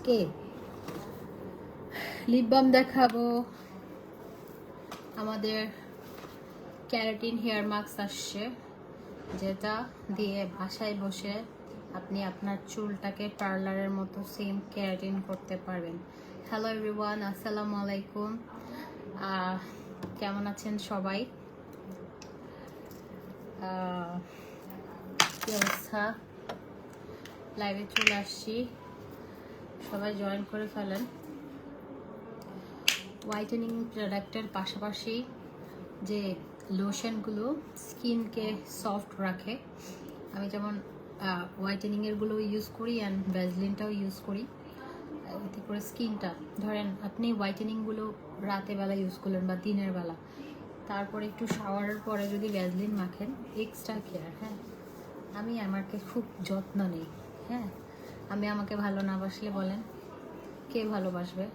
আজকে lip balm দেখাবো। আমাদের ক্যারাটিন হেয়ার মাস্ক আসছে, যেটা দিয়ে বাসায় বসে আপনি আপনার চুলটাকে পার্লারের মতো সেম ক্যারাটিন করতে পারবেন। হ্যালো এভরিওয়ান, আসসালামু আলাইকুম। কেমন আছেন সবাই? কি অবস্থা? লাইভে চলে আসছি, সবাই জয়েন করে ফেলেন। হোয়াইটেনিং প্রোডাক্টের পাশাপাশি যে লোশনগুলো স্কিনকে সফট রাখে, আমি যেমন হোয়াইটেনিংয়েরগুলো ইউজ করি অ্যান্ড ভ্যাসলিনটাও ইউজ করি। এতে করে স্কিনটা, ধরেন আপনি হোয়াইটেনিংগুলো রাতের বেলা ইউজ করলেন বা দিনের বেলা, তারপরে একটু শাওয়ারের পরে যদি ভ্যাসলিন মাখেন, এক্সট্রা কেয়ার। হ্যাঁ, আমি আমাকে খুব যত্ন নেই। হ্যাঁ, আমি আমাকে ভালো না বাসলে বলেন কে ভালোবাসবে?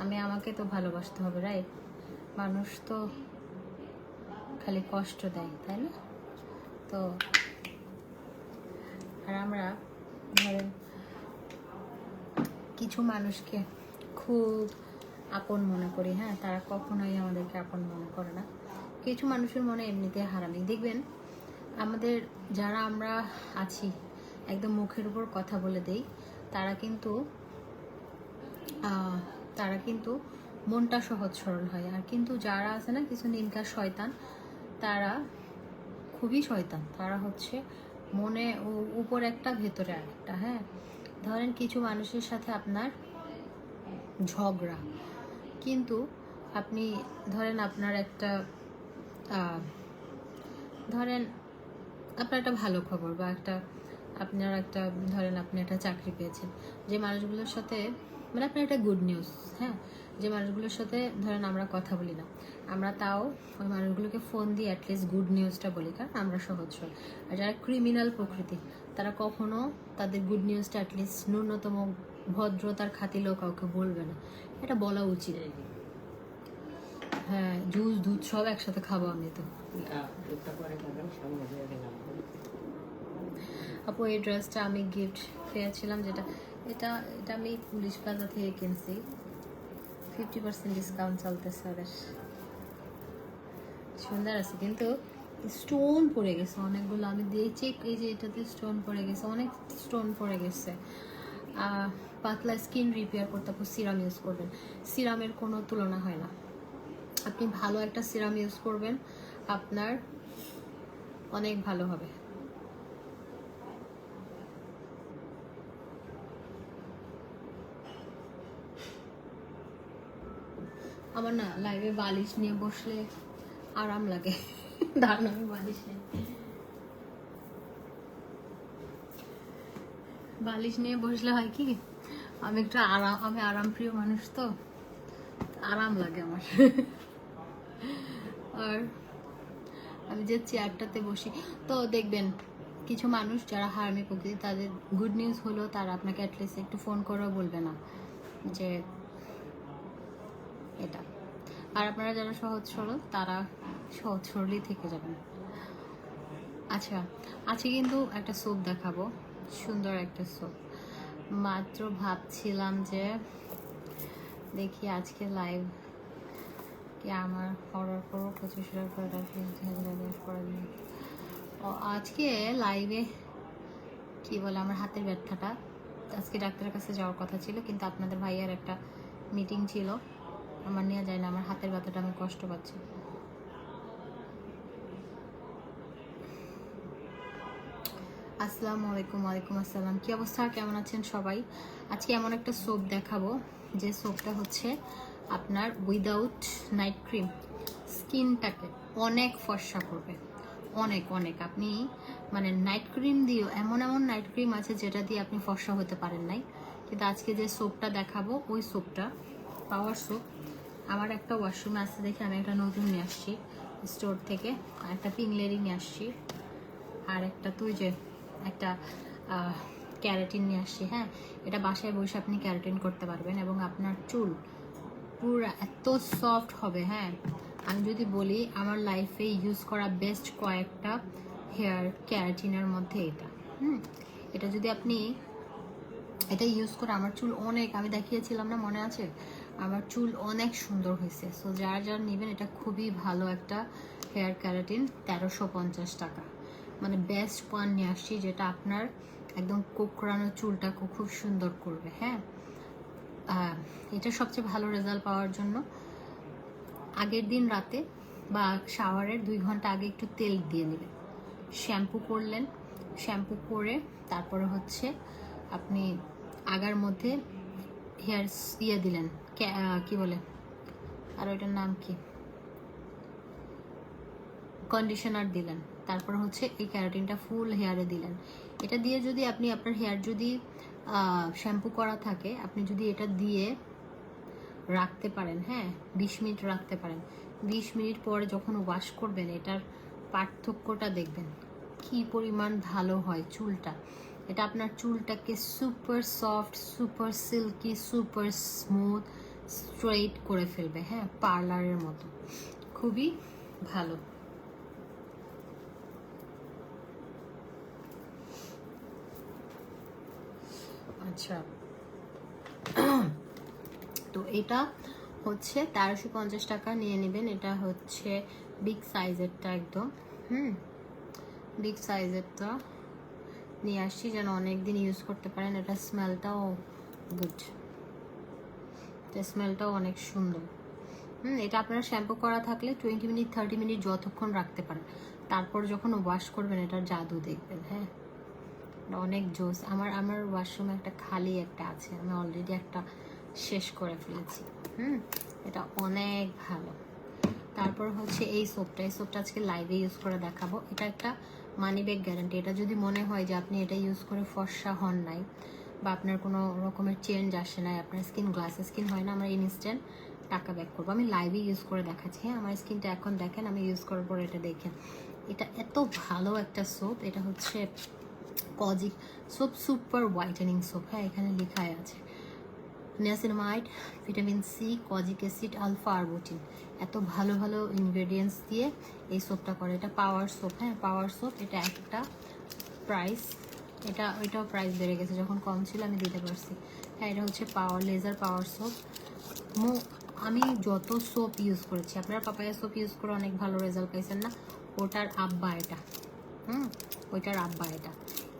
আমি আমাকে তো ভালোবাসতে হবে, রাইট? মানুষ তো খালি কষ্ট দেয়, তাই না? তো আর আমরা ধরেন কিছু মানুষকে খুব আপন মনে করি। হ্যাঁ, তারা কখনোই আমাদেরকে আপন মনে করে না। কিছু মানুষের মনে এমনিতে হারামি। দেখবেন আমাদের যারা আমরা আছি, একদম মুখের উপর কথা বলে দেই, তারা কিন্তু মনটা সহজ সরল হয়। আর কিন্তু যারা আছে না, কিছু নিমকা শয়তান, তারা খুবই শয়তান। তারা হচ্ছে মনে উপর একটা ভেতরে আরেকটা। হ্যাঁ, ধরেন কিছু মানুষের সাথে আপনার ঝগড়া, কিন্তু আপনি ধরেন আপনার একটা ধরেন আপনার একটা ভালো খবর বা আপনার একটা ধরেন আপনি একটা চাকরি পেয়েছেন, যে মানুষগুলোর সাথে মানে আপনার একটা গুড নিউজ। হ্যাঁ, যে মানুষগুলোর সাথে ধরেন আমরা কথা বলি না, আমরা তাও ওই মানুষগুলোকে ফোন দিয়ে অ্যাটলিস্ট গুড নিউজটা বলি, কারণ আমরা সহজ সরল। আর যারা ক্রিমিনাল প্রকৃতি, তারা কখনো তাদের গুড নিউজটা অ্যাটলিস্ট ন্যূনতম ভদ্রতার খাতিলেও কাউকে বলবে না। এটা বলা উচিত। হ্যাঁ, জুস দুধ সব একসাথে খাবো আমি তো। আপু, এই ড্রেসটা আমি গিফট পেয়েছিলাম, যেটা এটা এটা আমি পুলিশ প্লাজা থেকে কিনছি। 50% ডিসকাউন্ট চলতেছে ওদের। সুন্দর আছে, কিন্তু স্টোন পড়ে গেছে অনেকগুলো। আমি দিয়েছি, এই যে এটাতে স্টোন পড়ে গেছে, অনেক স্টোন পড়ে গেছে। পাতলা স্কিন রিপেয়ার করতে আপনি সিরাম ইউজ করবেন। সিরামের কোনো তুলনা হয় না। আপনি ভালো একটা সিরাম ইউজ করবেন, আপনার অনেক ভালো হবে। আমার না লাইভে বালিশ নিয়ে বসলে আরাম লাগে। দাঁড়ান, আমি বালিশ নেই। বালিশ নিয়ে বসলে হয় কি, আমি একটু আমি আরাম প্রিয় মানুষ, তো আরাম লাগে আমার। আর আমি যে চেয়ারটাতে বসি, তো দেখবেন কিছু মানুষ যারা হারামি প্রকৃতি, তাদের গুড নিউজ হলো তারা আপনাকে অ্যাটলিস্ট একটু ফোন করেও বলবে না যে এটা। আর আপনারা যারা সহজ সরল, তারা সহজ সরলই থেকে যাবেন। আচ্ছা, আজকে কিন্তু একটা সোপ দেখাবো, সুন্দর একটা সোপ। মাত্র ভাবছিলাম যে দেখি আজকে লাইভ কি আমার অর্ডার করবো 25 করে। আজকে লাইভে কি বলে, আমার হাতের ব্যথাটা, আজকে ডাক্তারের কাছে যাওয়ার কথা ছিল, কিন্তু আপনাদের ভাইয়ার একটা মিটিং ছিল, আমার নিয়ে যায় না। আমার হাতের ব্যথাটা আমি কষ্ট পাচ্ছি। আসসালামু আলাইকুম। ওয়ালাইকুম আসসালাম। কি অবস্থা, কেমন আছেন সবাই? আজকে এমন একটা সোপ দেখাবো, যে সোপটা হচ্ছে আপনার উইদাউট নাইট ক্রিম স্কিনটাকে অনেক ফর্সা করবে। অনেক অনেক। আপনি মানে নাইট ক্রিম দিয়েও এমন এমন নাইট ক্রিম আছে যেটা দিয়ে আপনি ফর্সা হতে পারেন নাই, কিন্তু আজকে যে সোপটা দেখাবো, ওই সোপটা পাওয়ার সোপ। আমার একটা ওয়াশরুমে আসছে দেখে আমি একটা নতুন নিয়ে আসছি স্টোর থেকে, আর একটা পিংলেরি নিয়ে আসছি, আর একটা তুই যে একটা ক্যারাটিন নিয়ে আসছি। হ্যাঁ, এটা বাসায় বসে আপনি ক্যারাটিন করতে পারবেন এবং আপনার চুল পুরো এত সফট হবে। হ্যাঁ, আমি যদি বলি আমার লাইফে ইউজ করা বেস্ট কয়েকটা হেয়ার ক্যারাটিনের মধ্যে এটা। এটা যদি আপনি এটা ইউজ করে আমার চুল অনেক, আমি দেখিয়েছিলাম না, মনে আছে? আমার চুল অনেক সুন্দর হয়েছে। সো যারা যারা নেবেন, এটা খুবই ভালো একটা হেয়ার ক্যারাটিন। 1350 টাকা, মানে বেস্ট ওয়ান নিয়ে আসছি, যেটা আপনার একদম কোকড়ানো চুলটাকে খুব সুন্দর করবে। হ্যাঁ, এটা সবচেয়ে ভালো রেজাল্ট পাওয়ার জন্য আগের দিন রাতে বা শাওয়ারের 2 ঘন্টা আগে একটু তেল দিয়ে নেবেন, শ্যাম্পু করলেন, শ্যাম্পু করে তারপরে হচ্ছে আপনি আগার মধ্যে হেয়ার ইয়ে দিলেন, কি বলে আর ওইটার নাম কি, কন্ডিশনার দিলেন, তারপর হচ্ছে এই ক্যারাটিনটা ফুল হেয়ারে দিলেন। এটা দিয়ে যদি আপনি আপনার হেয়ার যদি শ্যাম্পু করা থাকে, আপনি যদি এটা দিয়ে রাখতে পারেন, হ্যাঁ 20 মিনিট রাখতে পারেন, 20 মিনিট পরে যখন ওয়াশ করবেন, এটার পার্থক্যটা দেখবেন কি পরিমাণ ভালো হয় চুলটা। এটা আপনার চুলটাকে super soft, super silky, super smooth, straight করে ফেলবে। হ্যাঁ, পার্লারের মতো, খুবই ভালো। আচ্ছা, তো এটা হচ্ছে 1350 টাকা নিয়ে নেবেন। এটা হচ্ছে বিগ সাইজেরটা একদম, বিগ সাইজেরটা নিয়ে আসছি যেন অনেকদিন ইউজ করতে পারেন। এটা স্মেলটাও গুড, স্মেলটাও অনেক সুন্দর। এটা আপনারা শ্যাম্পু করা থাকলে 20 মিনিট 30 মিনিট যতক্ষণ রাখতে পারেন, তারপর যখন ওয়াশ করবেন এটার জাদু দেখবেন। হ্যাঁ, অনেক জোস। আমার ওয়াশরুমে একটা খালি একটা আছে, আমি অলরেডি একটা শেষ করে ফেলেছি। এটা অনেক ভালো। তারপর হচ্ছে এই সোপটা আজকে লাইভে ইউজ করে দেখাবো। এটা একটা মানি ব্যাক গ্যারান্টি। এটা যদি মনে হয় যে আপনি এটা ইউজ করে ফর্সা হন নাই বা আপনার কোনো রকমের চেঞ্জ আসে নাই, আপনার স্কিন গ্লাস স্কিন হয় না, আমরা ইনস্ট্যান্ট টাকা ব্যাক করবো। আমি লাইভে ইউজ করে দেখাচ্ছি। হ্যাঁ, আমার স্কিনটা এখন দেখেন, আমি ইউজ করার পর এটা দেখেন। এটা এত ভালো একটা সোপ। এটা হচ্ছে kojic soap, super whitening soap. হ্যাঁ, এখানে লেখাই আছে niacinamide, vitamin C, kojic acid, alpha arbutin, এত ভালো ভালো ইনগ্রেডিয়েন্টস দিয়ে এই সোপটা করে। এটা পাওয়ার সোপ। হ্যাঁ, পাওয়ার সোপ। এটা একটা প্রাইস, এটাও প্রাইস বেড়ে গেছে, যখন কম ছিল আমি দিতে পারছি। হ্যাঁ, এটা হচ্ছে পাওয়ার লেজার পাওয়ার সোপ। আমি যত সোপ ইউজ করেছি, আপনারা পাপায়া সোপ ইউজ করে অনেক ভালো রেজাল্ট পাইছেন না? ওটার আব্বা এটা, ওইটার আব্বা এটা।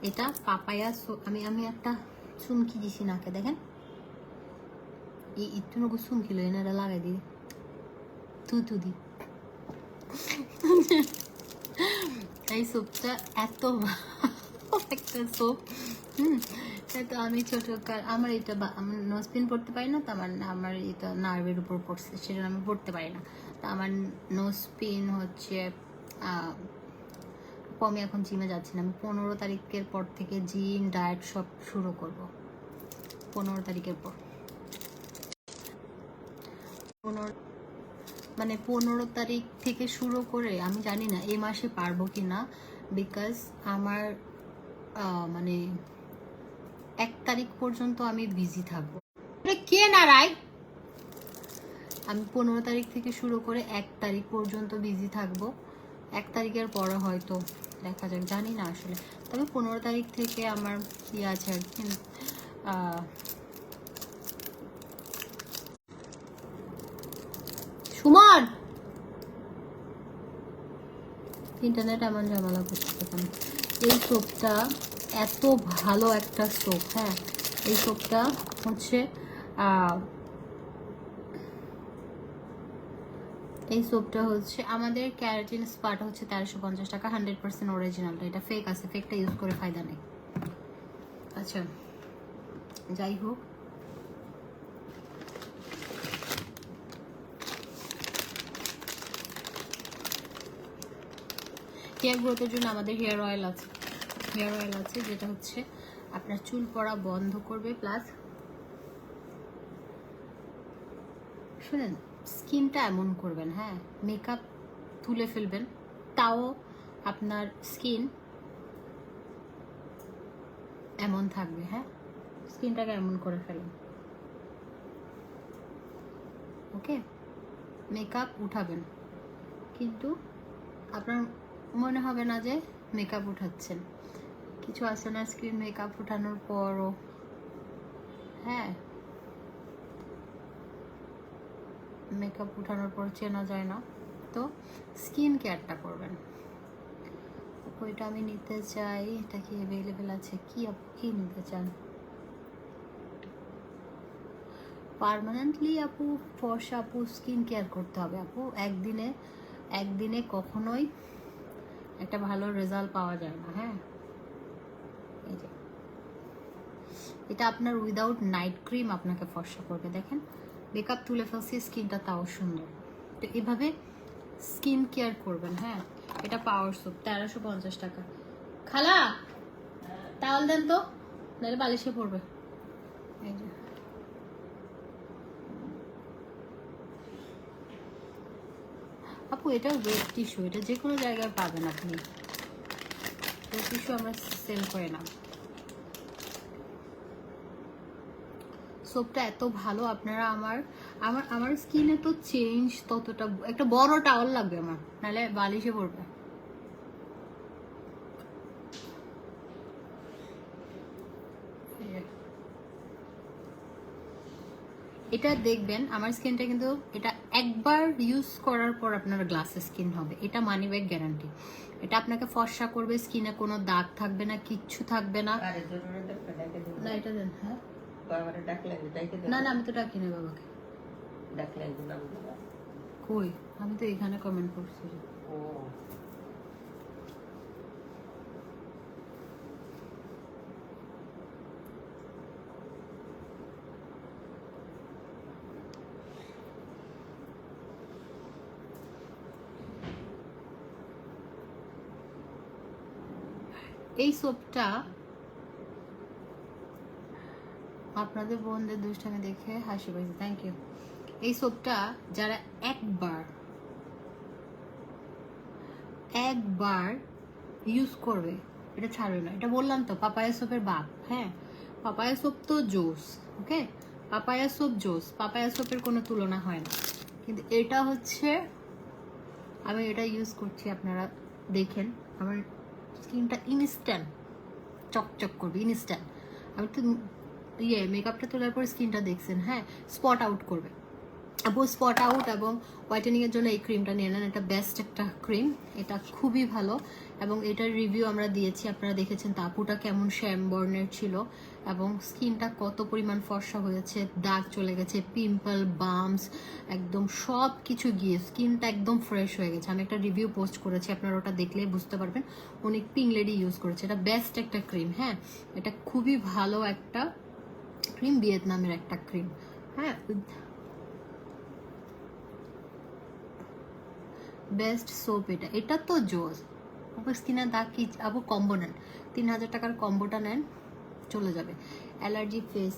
এটা পাপায়া সোপ। আমি একটা চুমকি দিছি নাকে, দেখেন এই একটু নগো চুমকি লই না, এটা লাগাই দিই, তু দি। এই সোপটা এত একটা সোপ। তো আমি ছোটকাল আমার এটা আমার নোজপিন পড়তে পারি না, তো আমার এটা নার্ভের উপর পড়ছে, সেটা আমি পড়তে পারি না। তো আমার নোজপিন হচ্ছে আমি এখন জিমে যাচ্ছি না। আমি 15 তারিখের পর থেকে জিম ডায়েট সব শুরু করব। 15 তারিখের পর, 15 তারিখ থেকে শুরু করে, আমি জানি না এই মাসে পারবো কি না, বিকজ আমার মানে 1 তারিখ পর্যন্ত আমি বিজি থাকবো। কে নারাই, আমি 15 তারিখ থেকে শুরু করে 1 তারিখ পর্যন্ত বিজি থাকবো। 1 তারিখের পরে হয়তো দেখা যাক, জানি না আসলে। তবে 15 তারিখ থেকে আমার ইয়ে আছে আর কি, সুমন ইন্টারনেট এমন ঝামেলা করতে পারে। এই সোপটা এত ভালো একটা সোপ। হ্যাঁ, এই সোপটা হচ্ছে এই সোপটা হচ্ছে আমাদের ক্যারাটিন স্পাটা হচ্ছে 1350 টাকা, 100% অরিজিনালটা। এটা ফেক আছে, ফেকটা ইউজ করে ফায়দা নেই। আচ্ছা, যাই হোক, হেয়ার গ্রোথের জন্য আমাদের হেয়ার অয়েল আছে, যেটা হচ্ছে আপনার চুল পড়া বন্ধ করবে, প্লাস শুনেন স্কিনটা এমন করবেন, হ্যাঁ মেকআপ তুলে ফেলবেন, তাও আপনার স্কিন এমন থাকবে। হ্যাঁ, স্কিনটাকে এমন করে ফেলেন, ওকে? মেকআপ উঠাবেন কিন্তু আপনার মনে হবে না যে মেকআপ উঠাচ্ছেন। কিছু আছে না, স্কিন মেকআপ উঠানোর পরও হ্যাঁ, মেকআপ উঠানোর পর চেনা যায় না। তো স্কিন কেয়ারটা করবেন। ওইটা আমি নিতে চাই, এটা কি অ্যাভেলেবেল আছে? কি আপু কি নিতে চান? পার্মানেন্টলি আপু ফর্সা আপু স্কিন কেয়ার করতে হবে আপু। একদিনে কখনোই একটা ভালো রেজাল্ট পাওয়া যায় না। হ্যাঁ, এই যে এটা আপনার উইদাউট নাইট ক্রিম আপনাকে ফর্সা করবে। দেখেন মেকআপ তুলে ফেলছি, স্কিনটা তাও সুন্দর। তো এভাবে স্কিন কেয়ার করবেন। হ্যাঁ, এটা পাওয়ার সোপ, 1350 টাকা। খালা তাওয়াল দেন তো, নাহলে বালিশে পড়বে। এই যে আপু এটা ওয়েট টিস্যু, এটা যে কোনো জায়গায় পাবেন আপনি। ওয়েট টিস্যু আমরা সেল করে না। সোপটা এত ভালো, আপনারা আমার আমার আমার স্কিনে তো চেঞ্জ ততটা, একটা বড় টাওয়াল লাগবে আমার, নাহলে বালিশে পড়বে। এটা দেখবেন আমার স্কিনটা কিন্তু, এটা একবার ইউজ করার পর আপনার গ্লাস স্কিন হবে, এটা মানি ব্যাগ গ্যারান্টি। এটা আপনাকে ফর্সা করবে, স্কিনে কোনো দাগ থাকবে না, কিচ্ছু থাকবে না। না এটা দেন। হ্যাঁ না না, আমি তো ডাকি না বাবাকে। কই, আমি তো এখানে কমেন্ট করছি। এই সোপটা আপনাদের বোনদের দুষ্টামি দেখে হাসি পাইছে, থ্যাংক ইউ। এই সোপটা যারা একবার ইউজ করবে এটা ছাড়বে না। এটা বললাম তো পাপায়া সোপের বাপ। হ্যাঁ, পাপায়া সোপ তো জোস, ওকে, পাপায়া সোপ জোস, পাপায়া সোপের কোনো তুলনা হয় না। কিন্তু এটা হচ্ছে, আমি এটা ইউজ করছি, আপনারা দেখেন আমার স্কিনটা ইনস্ট্যান্ট চকচক করবে, ইনস্ট্যান্ট। আমি তো মেকআপটা তোলার পর স্কিনটা দেখছেন, হ্যাঁ, স্পট আউট করবে। আপু স্পট আউট এবং হোয়াইটেনিং এর জন্য এই ক্রিমটা নিয়ে নেন, এটা বেস্ট একটা ক্রিম, এটা খুবই ভালো। এবং এটার রিভিউ আমরা দিয়েছি, আপনারা দেখেছেন তো আপুটা কেমন শ্যাম বর্ণের ছিল এবং স্কিনটা কত পরিমাণ ফর্সা হয়েছে, দাগ চলে গেছে, পিম্পল বাম্পস একদম সব কিছু গিয়ে স্কিনটা একদম ফ্রেশ হয়ে গেছে। আমি একটা রিভিউ পোস্ট করেছি, আপনারা ওটা দেখলেই বুঝতে পারবেন। অনেক পিং লেডি ইউজ করেছে, এটা বেস্ট একটা ক্রিম। হ্যাঁ, এটা খুবই ভালো একটা ক্রিম, ভিয়েতনামের একটা ক্রিম। হ্যাঁ, বেস্ট সোপ এটা, এটা তো জোস। আপু স্কিনের দাগ কি আপু? কম্বো নেন, 3000 টাকার কম্বোটা নেন, চলে যাবে। অ্যালার্জি ফেস,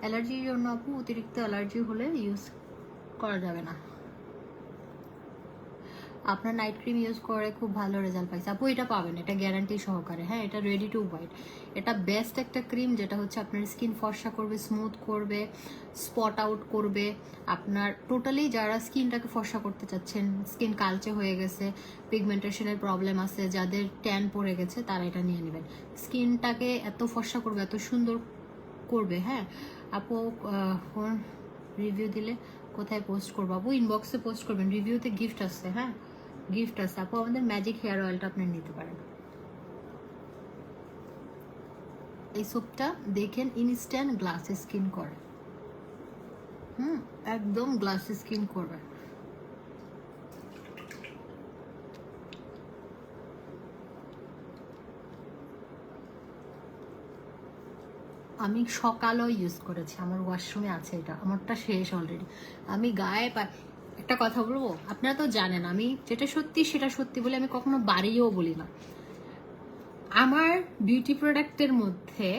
অ্যালার্জির জন্য আপু অতিরিক্ত অ্যালার্জি হলে ইউজ করা যাবে না। আপনার নাইট ক্রিম ইউজ করে খুব ভালো রেজাল্ট পাইছে আপু, এটা পাবেন, এটা গ্যারান্টি সহকারে। হ্যাঁ, এটা রেডি টু হোয়াইট, এটা বেস্ট একটা ক্রিম যেটা হচ্ছে আপনার স্কিন ফর্সা করবে, স্মুথ করবে, স্পট আউট করবে। আপনার টোটালি যারা স্কিনটাকে ফর্সা করতে চাচ্ছেন, স্কিন কালচে হয়ে গেছে, পিগমেন্টেশনের প্রবলেম আছে, যাদের ট্যান পড়ে গেছে, তারা এটা নিয়ে নেবেন। স্কিনটাকে এত ফর্সা করবে, এত সুন্দর করবে। হ্যাঁ আপু, রিভিউ দিলে কোথায় পোস্ট করবো আপু? ইনবক্সে পোস্ট করবেন, রিভিউতে গিফট আসছে। হ্যাঁ, গিফট আছে আপু, আমাদের ম্যাজিক হেয়ার অয়েলটা আপনি নিতে পারেন। এই সোপটা দেখেন ইনস্ট্যান্ট গ্লাস স্কিন করে, একদম গ্লাস স্কিন করবে। আমি সকালও ইউজ করেছি, আমার ওয়াশরুমে আছে এটা, আমারটা শেষ অলরেডি। আমি গায়ে একটা কথা বলবো, আপনারা তো জানেন আমি যেটা সত্যি সেটা সত্যি বলে আমি কখনো বাড়িয়েও বলি না। আমার বিউটি প্রোডাক্টের মধ্যে,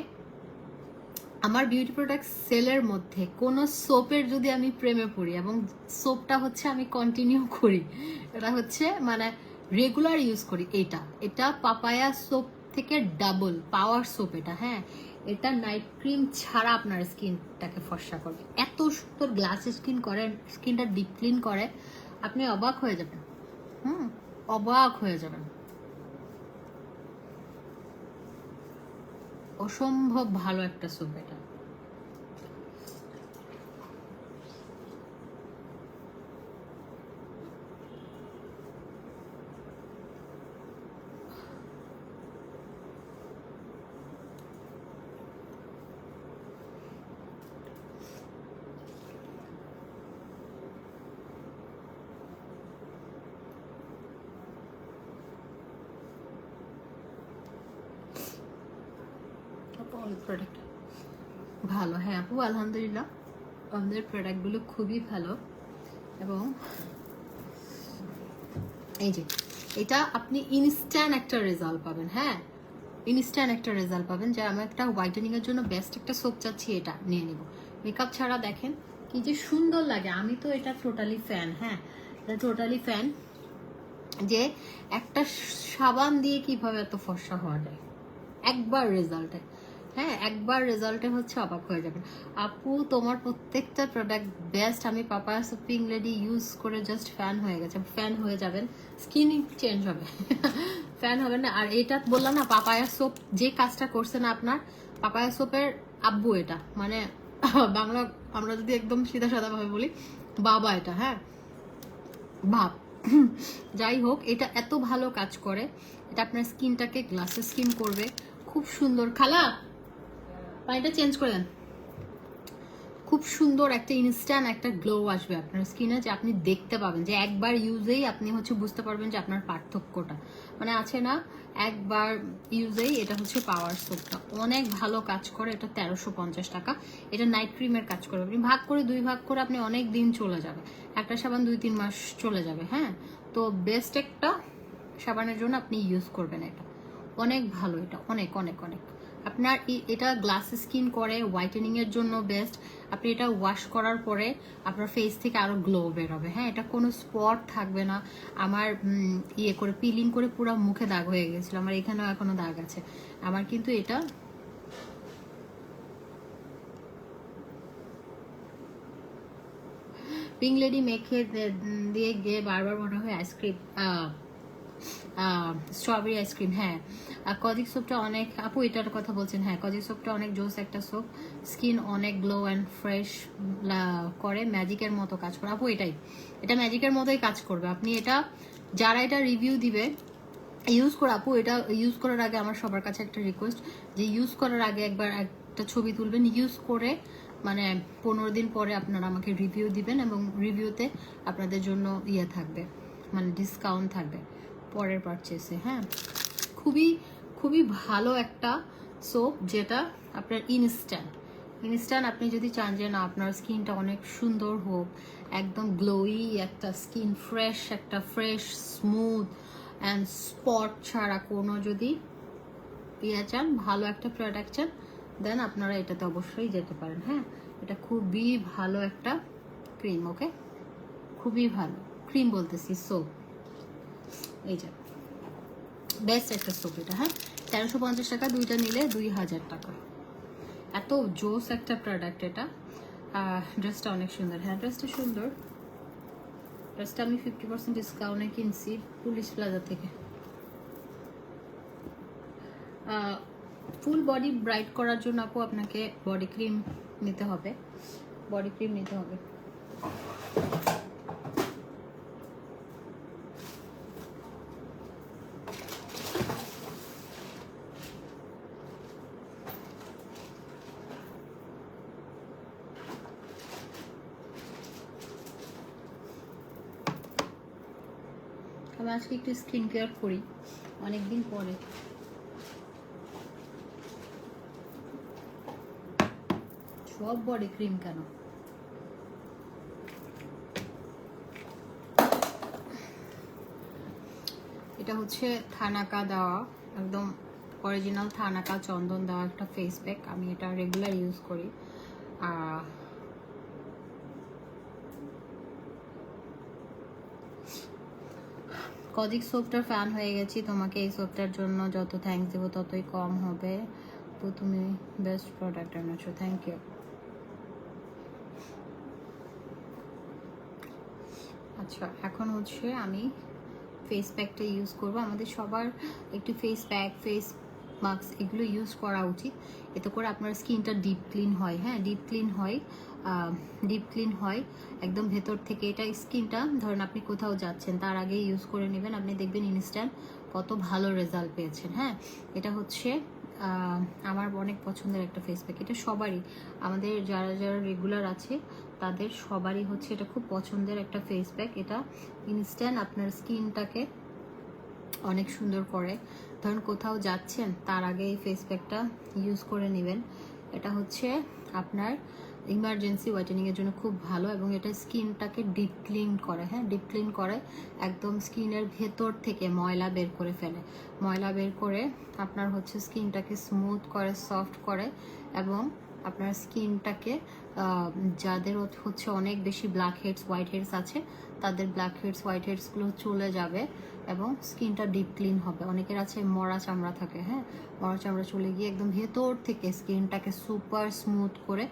আমার বিউটি প্রোডাক্ট সেলের মধ্যে কোনো সোপের যদি আমি প্রেমে পড়ি এবং সোপটা হচ্ছে আমি কন্টিনিউ করি, এটা হচ্ছে মানে রেগুলার ইউজ করি, এটা পাপায়া সোপ থেকে ডাবল পাওয়ার সোপ এটা। হ্যাঁ, এটা নাইট ক্রিম ছাড়া আপনার স্কিনটাকে ফর্সা করবে, এত সুন্দর গ্লাস স্কিন করে, স্কিনটা ডিপ ক্লিন করে, আপনি অবাক হয়ে যাবেন। অবাক হয়ে যাবেন, অসম্ভব ভালো একটা সোপ এটা। প্রোডাক্ট ভালো। হ্যাঁ আপু আলহামদুলিল্লাহ, আমাদের প্রোডাক্টগুলো খুবই ভালো। এবং এই যে এটা আপনি ইনস্ট্যান্ট একটা রেজাল্ট পাবেন। হ্যাঁ ইনস্ট্যান্ট একটা রেজাল্ট পাবেন, যে আমি একটা হোয়াইটেনিং এর জন্য বেস্ট একটা সোপ চাচ্ছি, এটা নিয়ে নিব। মেকআপ ছাড়া দেখেন কি যে সুন্দর লাগে, আমি তো এটা টোটালি ফ্যান। হ্যাঁ এটা টোটালি ফ্যান, যে একটা সাবান দিয়ে কিভাবে এত ফর্সা হওয়া যায় একবার রেজাল্টে। হ্যাঁ একবার রেজাল্টে হচ্ছে অবাক হয়ে যাবেন। আপু তোমার প্রত্যেকটা প্রোডাক্ট বেস্ট, আমি papaya soap pink lady use করে জাস্ট ফ্যান হয়ে গেছে। ফ্যান হয়ে যাবেন, স্কিন চেঞ্জ হবে। ফ্যান হবে না। আর এটা বললাম না, পাপায়া সোপ যে কাজটা করছে না আপনার, পাপায়া সোপের আব্বু এটা, মানে বাংলা আমরা যদি একদম সিধা সাদা ভাবে বলি, বাবা এটা। হ্যাঁ ভাব। যাই হোক, এটা এত ভালো কাজ করে, এটা আপনার স্কিনটাকে গ্লাসি স্কিন করবে, খুব সুন্দর। খালা পানিটা চেঞ্জ করে দেন। খুব সুন্দর একটা ইনস্ট্যান্ট একটা গ্লো আসবে আপনার স্কিনে, যে আপনি দেখতে পাবেন, যে একবার ইউজেই আপনি হচ্ছে বুঝতে পারবেন যে আপনার পার্থক্যটা, মানে আছে না, একবার ইউজেই। এটা হচ্ছে পাওয়ার সোপটা অনেক ভালো কাজ করে, এটা 1350 টাকা। এটা নাইট ক্রিমের কাজ করবে, আপনি ভাগ করে 2 ভাগ করে আপনি অনেক দিন চলে যাবে, একটা সাবান 2-3 মাস চলে যাবে। হ্যাঁ তো বেস্ট একটা সাবানের জন্য আপনি ইউজ করবেন এটা, অনেক ভালো। এটা অনেক অনেক অনেক আপনার এটা গ্লাস স্কিন করে, হোয়াইটেনিং এর জন্য বেস্ট। আপনি এটা ওয়াশ করার পরে আপনার ফেস থেকে আরো গ্লো বের হবে। হ্যাঁ এটা কোনো স্পট থাকবে না। আমার ইয়ে করে পিলিং করে পুরো মুখে দাগ হয়ে গেছিল, আমার এখানেও এখনো দাগ আছে আমার, কিন্তু এটা পিঙ্ক লেডি মেখে দিয়ে গিয়ে বারবার মনে হয় আইসক্রিম, স্ট্রবেরি আইসক্রিম। হ্যাঁ কজিক সোপটা অনেক, আপু এটার কথা বলছেন। হ্যাঁ কজিক সোপটা অনেক জোস একটা সোপ, স্কিন অনেক গ্লো অ্যান্ড ফ্রেশ করে, ম্যাজিকের মতো কাজ করে। আপু এটাই, এটা ম্যাজিকের মতোই কাজ করবে। আপনি এটা যারা এটা রিভিউ দিবে ইউজ করে, আপু এটা ইউজ করার আগে আমার সবার কাছে একটা রিকোয়েস্ট, যে ইউজ করার আগে একবার একটা ছবি তুলবেন, ইউজ করে মানে 15 দিন পরে আপনারা আমাকে রিভিউ দিবেন, এবং রিভিউতে আপনাদের জন্য ইয়ে থাকবে, মানে ডিসকাউন্ট থাকবে পরের পারচেসে। হ্যাঁ খুবই খুবই ভালো একটা সোপ, যেটা আপনার ইনস্ট্যান্ট ইনস্ট্যান্ট। আপনি যদি চান যে না আপনার স্কিনটা অনেক সুন্দর হোক, একদম গ্লোই একটা স্কিন, ফ্রেশ একটা ফ্রেশ স্মুথ অ্যান্ড স্পট ছাড়া কোনো যদি ইয়ে চান, ভালো একটা প্রোডাক্ট চান, দেন আপনারা এটাতে অবশ্যই যেতে পারেন। হ্যাঁ এটা খুবই ভালো একটা ক্রিম। ওকে খুবই ভালো ক্রিম বলতেছি, সোপ। এই যে বেস্ট একটা সোপ এটা। হ্যাঁ 1350 টাকা, দুইটা নিলে 2000 টাকা। এত জোস একটা প্রোডাক্ট এটা। ড্রেসটা অনেক সুন্দর। হ্যাঁ ড্রেসটা সুন্দর, ড্রেসটা আমি 50% ডিসকাউন্টে কিনছি পুলিশ প্লাজা থেকে। ফুল বডি ব্রাইট করার জন্য আপু আপনাকে বডি ক্রিম নিতে হবে, বডি ক্রিম নিতে হবে। আমি আজকে একটু স্কিন কেয়ার করি অনেকদিন পরে। সব বডি ক্রিম কেন, এটা হচ্ছে থানাকা দেওয়া, একদম অরিজিনাল থানাকা চন্দন দেওয়া একটা ফেস প্যাক। আমি এটা রেগুলার ইউজ করি। কজিক সোপটার ফ্যান হয়ে গেছি, তোমাকে এই সোপটার জন্য যত থ্যাঙ্কস দেবো ততই কম হবে। তো তুমি বেস্ট প্রোডাক্ট এনেছো, থ্যাংক ইউ। আচ্ছা এখন হচ্ছে আমি ফেস প্যাকটা ইউজ করব। আমাদের সবার একটু ফেস প্যাক, ফেস মাস্ক এগুলো ইউজ করা উচিত, এতে করে আপনার স্কিনটা ডিপ ক্লিন হয়। হ্যাঁ ডিপ ক্লিন হয়, ডিপ ক্লিন হয় একদম ভেতর থেকে। এটা স্কিনটা ধরেন আপনি কোথাও যাচ্ছেন তার আগে ইউজ করে নেবেন, আপনি দেখবেন ইনস্ট্যান্ট কত ভালো রেজাল্ট পেয়েছেন। হ্যাঁ এটা হচ্ছে আমার অনেক পছন্দের একটা ফেস প্যাক। এটা সবারই, আমাদের যারা যারা রেগুলার আছে তাদের সবারই হচ্ছে এটা খুব পছন্দের একটা ফেস প্যাক। এটা ইনস্ট্যান্ট আপনার স্কিনটাকে অনেক সুন্দর করে। ধরুন কোথাও যাচ্ছেন তার আগে এই ফেস প্যাকটা ইউজ করে নেবেন। এটা হচ্ছে আপনার ইমার্জেন্সি হোয়াইটেনিংয়ের জন্য খুব ভালো, এবং এটা স্কিনটাকে ডিপ ক্লিন করে। হ্যাঁ, ডিপ ক্লিন করে, একদম স্কিনের ভেতর থেকে ময়লা বের করে ফেলে। ময়লা বের করে আপনার হচ্ছে স্কিনটাকে স্মুথ করে, সফট করে, এবং আপনার স্কিনটাকে যাদের হচ্ছে অনেক বেশি ব্ল্যাক হেডস হোয়াইট হেডস আছে তাদের ব্ল্যাক হেডস হোয়াইট হেডসগুলো চলে যাবে এবং স্কিনটা ডিপ ক্লিন হবে। অনেকের আছে মরা চামড়া থাকে, হ্যাঁ, মরা চামড়া চলে গিয়ে একদম ভেতর থেকে স্কিনটাকে সুপার স্মুথ করে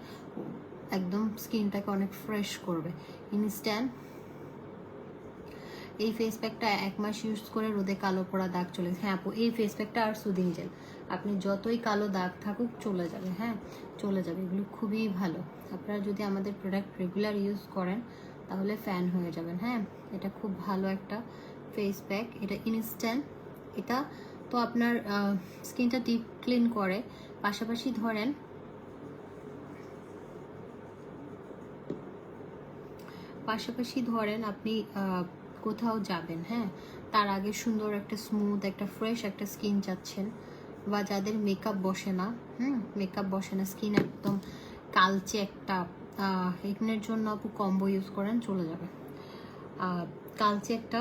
একদম স্কিনটাকে অনেক ফ্রেশ করবে ইনস্ট্যান্ট। এই ফেস প্যাকটা 1 মাস ইউজ করে রোদে কালো পড়া দাগ চলে গেছে। হ্যাঁ আপু, এই ফেস প্যাকটা আর সুদিং জেল আপনি যতই কালো দাগ থাকুক চলে যাবে, হ্যাঁ চলে যাবে। এগুলো খুবই ভালো। আপনারা যদি আমাদের প্রোডাক্ট রেগুলার ইউজ করেন তাহলে ফ্যান হয়ে যাবেন। হ্যাঁ, এটা খুব ভালো একটা ফেস প্যাক, এটা ইনস্ট্যান্ট। এটা তো আপনার স্কিনটা ডিপ ক্লিন করে, পাশাপাশি ধরেন আপনি কোথাও যাবেন, হ্যাঁ, তার আগে সুন্দর একটা স্মুথ একটা ফ্রেশ একটা স্কিন চাচ্ছেন, বা যাদের মেকআপ বসে না, মেকআপ বসে না, স্কিন একদম কালচে একটা, এগুলোর জন্য আপু কম্বো ইউজ করেন চলে যাবে। কালচে একটা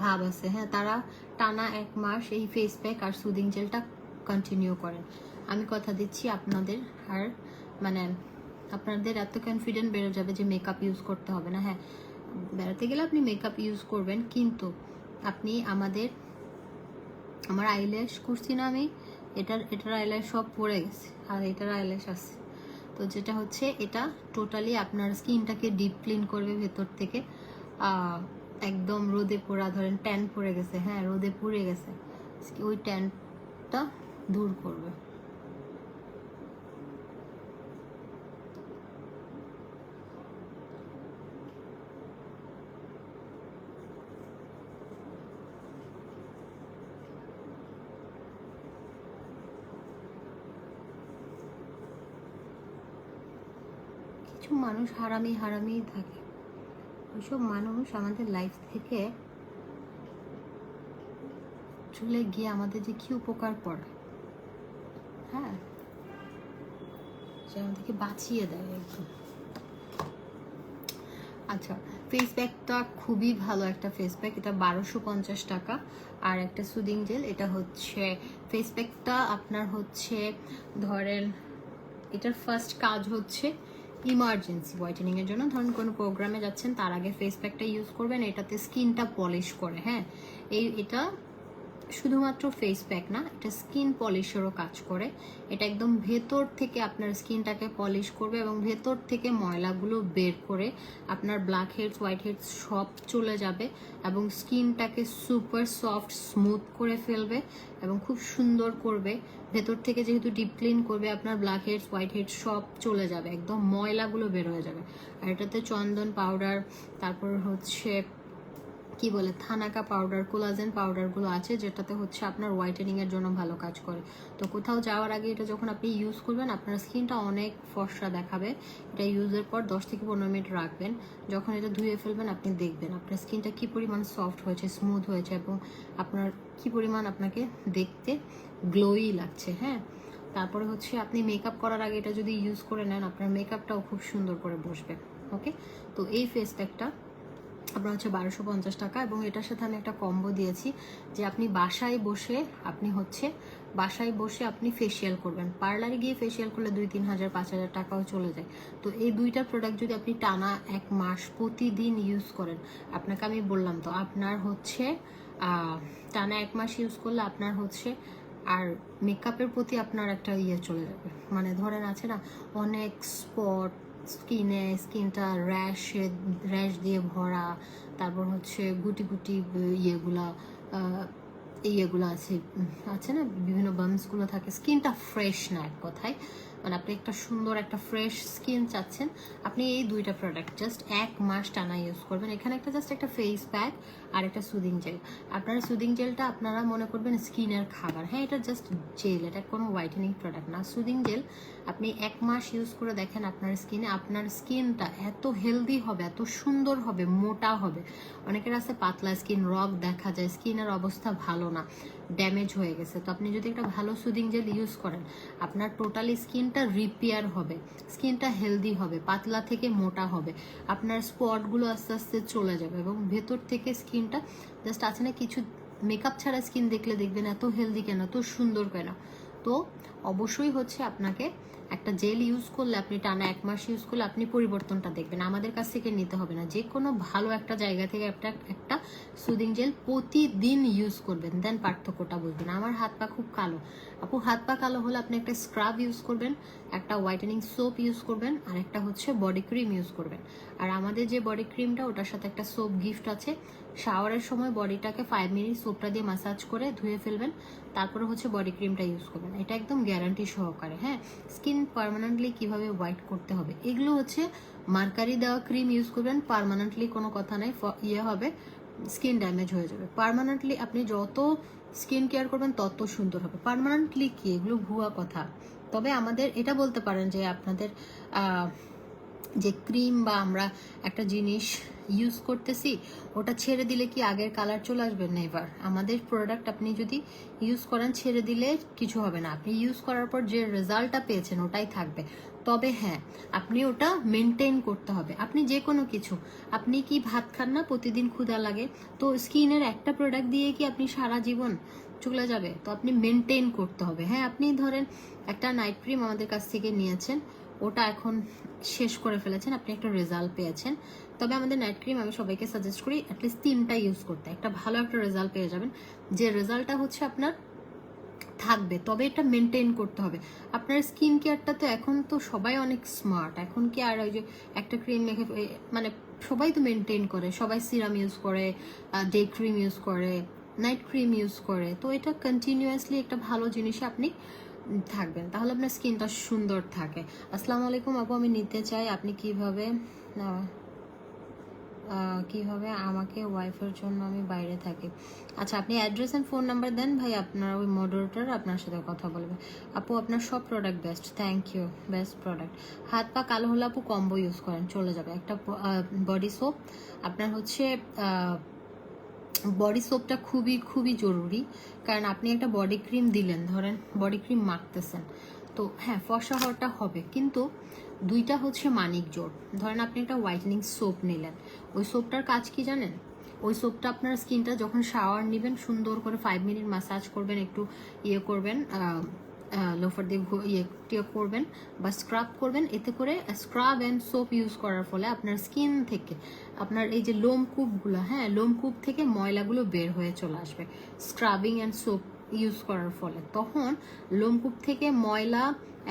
ভাব আছে, হ্যাঁ, তারা টানা 1 মাস এই ফেস প্যাক আর সুদিং জেলটা কন্টিনিউ করেন। আমি কথা দিচ্ছি আপনাদের আর মানে আপনাদের এত কনফিডেন্ট বেড়ে যাবে যে মেকআপ ইউজ করতে হবে না। হ্যাঁ, বেড়াতে গেলে আপনি মেকআপ ইউজ করবেন, কিন্তু আপনি আমার আইল্যাশ করছি না আমি, এটার আইল্যাশ সব পড়ে গেছে আর এটার আইল্যাশ আছে। তো যেটা হচ্ছে এটা টোটালি আপনার স্কিনটাকে ডিপ ক্লিন করবে ভেতর থেকে। একদম রোদে পোড়া, ধরেন ট্যান পড়ে গেছে, হ্যাঁ রোদে পুড়ে গেছে, ওই ট্যানটা দূর করবে। কিছু মানুষ হারামিই থাকে, ওইসব মানুষ আমাদের লাইফ থেকে চলে গিয়ে আমাদের যে কি উপকার করে, হ্যাঁ, সে আমাদেরকে বাঁচিয়ে দেয় একদম। আচ্ছা, ফেস প্যাকটা খুবই ভালো একটা ফেস প্যাক, এটা 1250 টাকা। আর একটা সুদিং জেল, এটা হচ্ছে ফেস প্যাকটা আপনার হচ্ছে ধরেন এটার ফার্স্ট কাজ হচ্ছে ইমার্জেন্সি হোয়াইটেনিং এর জন্য। ধরুন কোনো প্রোগ্রামে যাচ্ছেন তার আগে ফেস প্যাকটা ইউজ করবেন, এটাতে স্কিনটা পলিশ করে। হ্যাঁ, এটা শুধুমাত্র ফেস প্যাক না, এটা স্কিন পলিশেরও কাজ করে। এটা একদম ভেতর থেকে আপনার স্কিনটাকে পলিশ করবে এবং ভেতর থেকে ময়লাগুলো বের করে আপনার ব্ল্যাক হেডস হোয়াইট হেডস সব চলে যাবে এবং স্কিনটাকে সুপার সফট স্মুথ করে ফেলবে এবং খুব সুন্দর করবে। ভেতর থেকে যেহেতু ডিপ ক্লিন করবে, আপনার ব্ল্যাক হেডস হোয়াইট হেডস সব চলে যাবে, একদম ময়লাগুলো বের হয়ে যাবে। আর এটাতে চন্দন পাউডার, তারপর হচ্ছে কি বলে থানাকা পাউডার, কোলাজেন পাউডারগুলো আছে, যেটাতে হচ্ছে আপনার হোয়াইটেনিংয়ের জন্য ভালো কাজ করে। তো কোথাও যাওয়ার আগে এটা যখন আপনি ইউজ করবেন আপনার স্কিনটা অনেক ফর্সা দেখাবে। এটা ইউজের পর 10 থেকে 15 মিনিট রাখবেন, যখন এটা ধুয়ে ফেলবেন আপনি দেখবেন আপনার স্কিনটা কি পরিমাণ সফট হয়েছে, স্মুথ হয়েছে, এবং আপনার কি পরিমাণ আপনাকে দেখতে গ্লোই লাগছে। হ্যাঁ, তারপরে হচ্ছে আপনি মেকআপ করার আগে এটা যদি ইউজ করে নেন আপনার মেকআপটাও খুব সুন্দর করে বসবে। ওকে, তো এই ফেস প্যাকটা আপনার হচ্ছে 1250 টাকা, এবং এটার সাথে আমি একটা কম্বো দিয়েছি যে আপনি বাসায় বসে আপনি ফেসিয়াল করবেন। পার্লারে গিয়ে ফেসিয়াল করলে 2-3 হাজার 5 হাজার টাকাও চলে যায়। তো এই দুইটা প্রোডাক্ট যদি আপনি টানা 1 মাস প্রতিদিন ইউজ করেন, আপনাকে আমি বললাম তো আপনার হচ্ছে টানা 1 মাস ইউজ করলে আপনার হচ্ছে আর মেকআপের প্রতি আপনার একটা চলে যাবে। মানে ধরেন আছে না অনেক স্পট স্কিনটা র্যাশ দিয়ে ভরা, তারপর হচ্ছে গুটি গুটি ইয়েগুলো আছে না, বিভিন্ন বার্নসগুলো থাকে, স্কিনটা ফ্রেশ না এক কথায়। মানে আপনি একটা সুন্দর একটা ফ্রেশ স্কিন চাচ্ছেন, আপনি এই দুইটা প্রোডাক্ট জাস্ট 1 মাস টানা ইউজ করবেন। এখানে একটা জাস্ট একটা ফেস প্যাক আর একটা সুদিং জেল। আপনারা সুদিং জেলটা আপনারা মনে করবেন স্কিনের খাবার, হ্যাঁ এটা জাস্ট জেল, এটা কোনো হোয়াইটেনিং প্রোডাক্ট না। সুদিং জেল আপনি 1 মাস ইউজ করে দেখেন আপনার স্কিনে, আপনার স্কিনটা এত হেলদি হবে, এত সুন্দর হবে, মোটা হবে। অনেকের আছে পাতলা স্কিন, রগ দেখা যায়, স্কিনের অবস্থা ভালো না, ড্যামেজ হয়ে গেছে। তো আপনি যদি একটা ভালো সুদিং জেল ইউজ করেন, আপনার টোটালি স্কিনটা রিপেয়ার হবে, স্কিনটা হেলদি হবে, পাতলা থেকে মোটা হবে, আপনার স্পটগুলো আস্তে আস্তে চলে যাবে এবং ভেতর থেকে স্কিনটা জাস্ট আছে না, কিছু মেকআপ ছাড়া স্কিন দেখলে দেখবেন এত হেলদি কেন, এত সুন্দর কেন। তো অবশ্যই হচ্ছে আপনাকে একটা জেল ইউজ করলে, আপনি টানা 1 মাস ইউজ করলে আপনি পরিবর্তনটা দেখবেন। আমাদের কাছ থেকে নিতে হবে না, যে কোনো ভালো একটা জায়গা থেকে একটা সুদিং জেল প্রতিদিন ইউজ করবেন, দেন পার্থক্যটা বুঝবেন। আমার হাত পা খুব কালো, আপু হাত পা কালো হলে আপনি একটা স্ক্রাব ইউজ করবেন, একটা হোয়াইটেনিং সোপ ইউজ করবেন, আর একটা হচ্ছে বডি ক্রিম ইউজ করবেন। আর আমাদের যে বডি ক্রিমটা, ওটার সাথে একটা সোপ গিফট আছে। শাওয়ারের সময় বডিটাকে 5 মিনিট সোপটা দিয়ে ম্যাসাজ করে ধুয়ে ফেলবেন, তারপরে হচ্ছে বডি ক্রিমটা ইউজ করবেন। এটা একদম গ্যারান্টি সহকারে। হ্যাঁ, স্কিন পার্মানেন্টলি কিভাবে হোয়াইট করতে হবে, এগুলো হচ্ছে মার্কারি দেওয়া ক্রিম ইউজ করবেন, পার্মানেন্টলি কোনো কথা নাই, হবে স্কিন ড্যামেজ হয়ে যাবে। পার্মানেন্টলি আপনি যত স্কিন কেয়ার করবেন তত সুন্দর হবে। পার্মানেন্টলি কি, এগুলো ভুয়া কথা। তবে আমাদের এটা বলতে পারেন যে আপনাদের যে ক্রিম বা আমরা একটা জিনিস ইউজ করতেছি, ওটা ছেড়ে দিলে কি আগের কালার চলে আসবে? নেভার। আমাদের প্রোডাক্ট আপনি যদি ইউজ করেন, ছেড়ে দিলে কিছু হবে না, আপনি ইউজ করার পর যে রেজাল্টটা পেয়েছেন ওটাই থাকবে। তবে হ্যাঁ, আপনি ওটা মেনটেন করতে হবে। আপনি যে কোনো কিছু, আপনি কি ভাত খান না, প্রতিদিন ক্ষুধা লাগে, তো স্কিনের একটা প্রোডাক্ট দিয়ে কি আপনি সারা জীবন চলে যাবে? তো আপনি মেনটেন করতে হবে। হ্যাঁ, আপনি ধরেন একটা নাইট ক্রিম আমাদের কাছ থেকে নিয়েছেন, ওটা এখন শেষ করে ফেলেছেন, আপনি একটা রেজাল্ট পেয়েছেন। তবে আমাদের নাইট ক্রিম আমি সবাইকে সাজেস্ট করি অ্যাটলিস্ট 3টা ইউজ করতে, একটা ভালো একটা রেজাল্ট পেয়ে যাবেন, যে রেজাল্টটা হচ্ছে আপনার থাকবে। তবে এটা মেনটেন করতে হবে। আপনার স্কিন কেয়ারটা তো এখন তো সবাই অনেক স্মার্ট, এখন কি আর ওই যে একটা ক্রিম মেখে, মানে সবাই তো মেনটেন করে, সবাই সিরাম ইউজ করে, ডে ক্রিম ইউজ করে, নাইট ক্রিম ইউজ করে। তো এটা কন্টিনিউয়াসলি একটা ভালো জিনিসে আপনি থাকবেন, তাহলে আপনার স্কিনটা সুন্দর থাকে। আসসালামু আলাইকুম আপু, আমি নিতে চাই, আপনি কিভাবে আমাকে ওয়াইফের জন্য, আমি বাইরে থাকি। আচ্ছা, আপনি অ্যাড্রেস অ্যান্ড ফোন নাম্বার দেন, ভাই আপনার ওই মডারেটর আপনার সাথে কথা বলবে। আপু আপনার সব product best, thank you, best product. হাত পা কালো হলে আপু কম্বো ইউজ করেন, চলে যাবে। একটা বডি সোপ, আপনার হচ্ছে বডি সোপটা খুবই খুবই জরুরি, কারণ আপনি একটা বডি ক্রিম দিলেন, ধরেন বডি ক্রিম মাখতেছেন, তো হ্যাঁ ফর্সা হওয়াটা হবে, কিন্তু দুইটা হচ্ছে মানিক জোর। ধরেন আপনি একটা হোয়াইটেনিং সোপ নিলেন, ওই সোপটার কাজ কি জানেন? ওই সোপটা আপনার স্কিনটা যখন শাওয়ার নেবেন, সুন্দর করে 5 মিনিট ম্যাসাজ করবেন, একটু ইয়ে করবেন, লোফার দিয়ে ইয়ে করবেন বা স্ক্রাব করবেন। এতে করে স্ক্রাব অ্যান্ড সোপ ইউজ করার ফলে আপনার স্কিন থেকে আপনার এই যে লোমকূপগুলো, হ্যাঁ লোমকূপ থেকে ময়লাগুলো বের হয়ে চলে আসবে স্ক্রাবিং অ্যান্ড সোপ ইউজ করার ফলে। তখন লোমকূপ থেকে ময়লা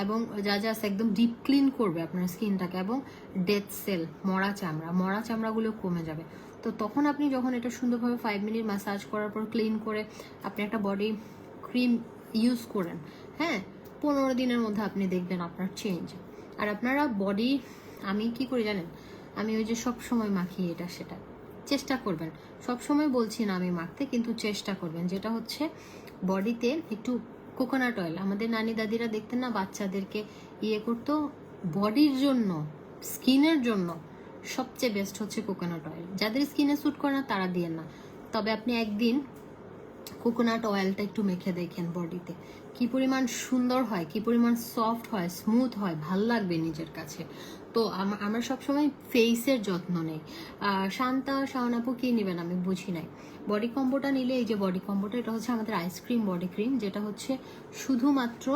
এবং যা যা আছে একদম ডিপ ক্লিন করবে আপনার স্কিনটাকে, এবং ডেড সেল, মরা চামড়াগুলো কমে যাবে। তো তখন আপনি যখন এটা সুন্দরভাবে 5 মিনিট ম্যাসাজ করার পর ক্লিন করে আপনি একটা বডি ক্রিম ইউজ করেন, হ্যাঁ 15 দিনের মধ্যে আপনি দেখবেন আপনার চেঞ্জ। আর আপনারা বডি, আমি কি করি জানেন, আমি ওই যে সব সময় মাখি এটা সেটা, চেষ্টা করবেন, সব সময় বলছি না আমি মাখতে, কিন্তু চেষ্টা করবেন, যেটা হচ্ছে বডিতে একটু কোকোনাট অয়েল, আমাদের নানি দাদিরা দেখতেন না বাচ্চাদেরকে ইয়ে করতো, বডির জন্য, স্কিনের জন্য সবচেয়ে বেস্ট হচ্ছে কোকোনাট অয়েল। যাদের স্কিনে স্যুট করে না তারা দিয়েন না, তবে আপনি একদিন কোকোনাট অয়েলটা একটু মেখে দেখেন বডিতে, কি পরিমাণ সুন্দর হয়, কি পরিমাণ সফট হয়, স্মুথ হয়, ভাল লাগবে নিজের কাছে। তো আমরা সবসময় ফেসের যত্ন নেই। শান্তা শাওনাপু কি নেবেন আমি বুঝি নাই। বডি কম্বোটা নিলে, এই যে বডি কম্বোটা, এটা হচ্ছে আমাদের আইসক্রিম বডি ক্রিম, যেটা হচ্ছে শুধুমাত্র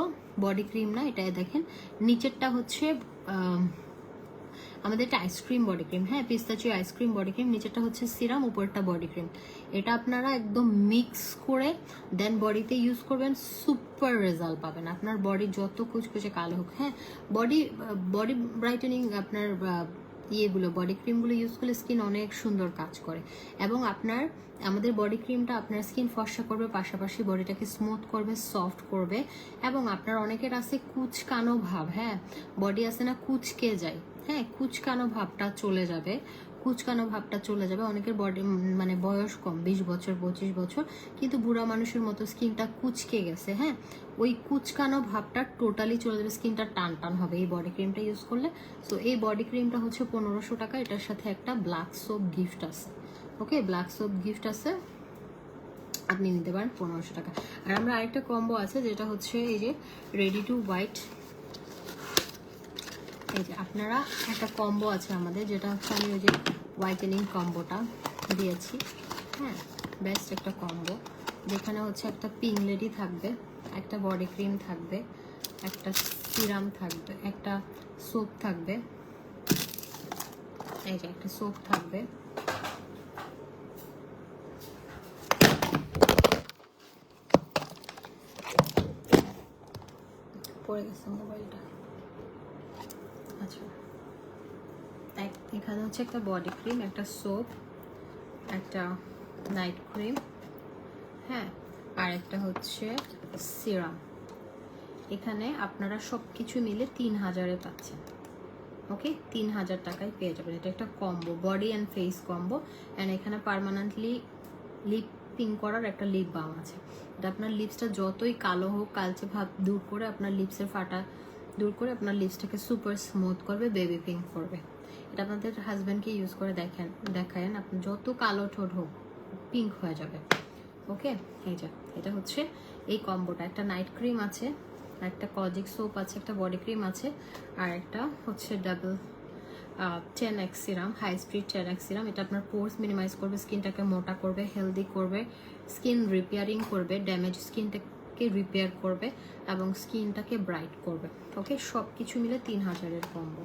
বডি ক্রিম না, এটা দেখেন নিচেরটা হচ্ছে আমাদের একটা আইসক্রিম বডি ক্রিম, হ্যাঁ পিস্তাচিও আইসক্রিম বডি ক্রিম, নিচেরটা হচ্ছে সিরাম, উপরটা বডি ক্রিম। এটা আপনারা একদম মিক্স করে দেন বডিতে ইউজ করবেন, সুপার রেজাল্ট পাবেন। আপনার বডি যত কুচকুচে কালো হোক, হ্যাঁ বডি ব্রাইটেনিং আপনার ইয়েগুলো বডি ক্রিমগুলো ইউজ করলে স্কিন অনেক সুন্দর কাজ করে। এবং আমাদের বডি ক্রিমটা আপনার স্কিন ফর্সা করবে, পাশাপাশি বডিটাকে স্মুথ করবে, সফট করবে। এবং আপনার অনেকের আছে কুচকানো ভাব, হ্যাঁ বডি আছে না কুচকে যায়, হ্যাঁ কুচকানো ভাবটা চলে যাবে, কুচকানো ভাবটা চলে যাবে। অনেকের বডি মানে বয়স কম, 20 বছর 25 বছর, কিন্তু বুড়া মানুষের মতো স্কিনটা কুচকে গেছে, হ্যাঁ ওই কুচকানো ভাবটা টোটালি চলে যাবে, স্কিনটা টান টান হবে এই বডি ক্রিমটা ইউজ করলে। সো এই বডি ক্রিমটা হচ্ছে 1500 টাকা, এটার সাথে একটা ব্ল্যাক সোপ গিফট আছে। ওকে, ব্ল্যাক সোপ গিফট আছে, আপনি নিতে পারেন 1500 টাকা। আর আমরা আরেকটা কম্বো আছে যেটা হচ্ছে এই যে রেডি টু হোয়াইট, এই যে আপনারা একটা কম্বো আছে আমাদের, যেটা হচ্ছে আমি ওই যে হোয়াইটেনিং কম্বোটা দিয়েছি, হ্যাঁ বেস্ট একটা কম্বো, যেখানে হচ্ছে একটা পিঙ্ক লেডি থাকবে, একটা বডি ক্রিম থাকবে, একটা সিরাম থাকবে, একটা সোপ থাকবে, এই যে একটা সোপ থাকবে, পড়ে গেছে মোবাইলটা। আচ্ছা, এখানে হচ্ছে একটা বডি ক্রিম, একটা সোপ, একটা নাইট ক্রিম, হ্যাঁ আর একটা হচ্ছে সিরাম। এখানে আপনারা সব কিছু মিলে 3000-এ পাচ্ছেন। ওকে, 3000 টাকায় পেয়ে যাবেন। এটা একটা combo, body and face combo. And এখানে পার্মানেন্টলি লিপিং করার একটা লিপ বাম আছে। এটা আপনার লিপসটা যতই কালো হোক, কালচে ভাব দূর করে, আপনার লিপসের ফাটা দূর করে, আপনার লিপসটাকে সুপার স্মুথ করবে, বেবি পিঙ্ক করবে। এটা আপনাদের হাজব্যান্ডকে ইউজ করে দেখায়েন, আপনি যত কালো ঠোঁট হোক পিঙ্ক হয়ে যাবে। ওকে, এই যে এটা হচ্ছে এই কম্বোটা। একটা নাইট ক্রিম আছে, একটা কজিক সোপ আছে, একটা বডি ক্রিম আছে, আর একটা হচ্ছে double 10x serum, high speed 10x serum. এটা আপনার পোর্স মিনিমাইজ করবে, স্কিনটাকে মোটা করবে, হেলদি করবে, স্কিন রিপেয়ারিং করবে, ড্যামেজ স্কিনটাকে রিপেয়ার করবে এবং স্কিনটাকে ব্রাইট করবে। ওকে, সব কিছু মিলে 3000-এর কম্বো।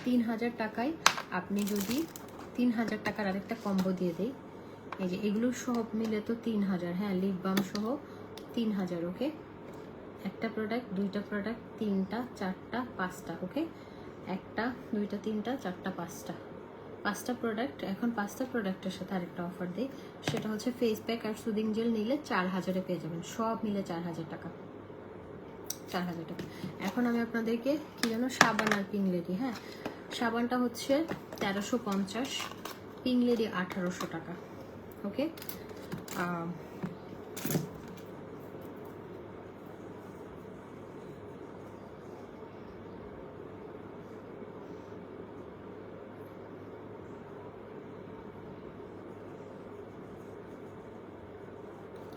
3000 টাকায় আপনি যদি 3000 টাকার আরেকটা কম্বো দিয়ে দেই, এই যে এগুলো সব মিলে তো 3000, হ্যাঁ লিপ বাম সহ 3000। ওকে, একটা প্রোডাক্ট, দুইটা প্রোডাক্ট, তিনটা, চারটা, পাঁচটা। ওকে, একটা, দুইটা, তিনটা, চারটা, পাঁচটা প্রোডাক্ট। এখন পাঁচটা প্রোডাক্টের সাথে আরেকটা অফার দিই, সেটা হচ্ছে ফেস প্যাক আর সুদিং জেল নিলে 4000-এ পেয়ে যাবেন, সব মিলে 4000 টাকা, 4000 টাকা। এখন আমি আপনাদেরকে কি যেন সাবান আর পিঙ্ক লেডি, হ্যাঁ সাবানটা হচ্ছে 1350, পিঙ্ক লেডি 1800 টাকা। ওকে,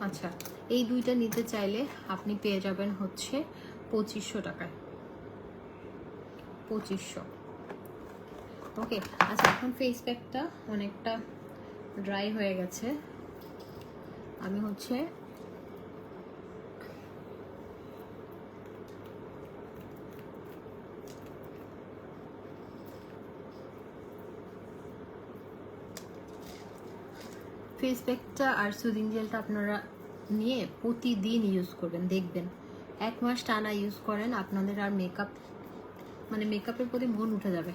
আচ্ছা এই দুইটা নিতে চাইলে আপনি পেয়ে যাবেন হচ্ছে 2500 টাকায়, 2500। ওকে, আচ্ছা এখন ফেস প্যাকটা অনেকটা ড্রাই হয়ে গেছে, আমি হচ্ছে ফেস প্যাকটা আর সুদিং জেলটা আপনারা নিয়ে প্রতিদিন ইউজ করবেন, দেখবেন 1 মাস টানা ইউজ করেন, আপনাদের আর মেকআপ মানে মেকআপের প্রতি মন উঠে যাবে।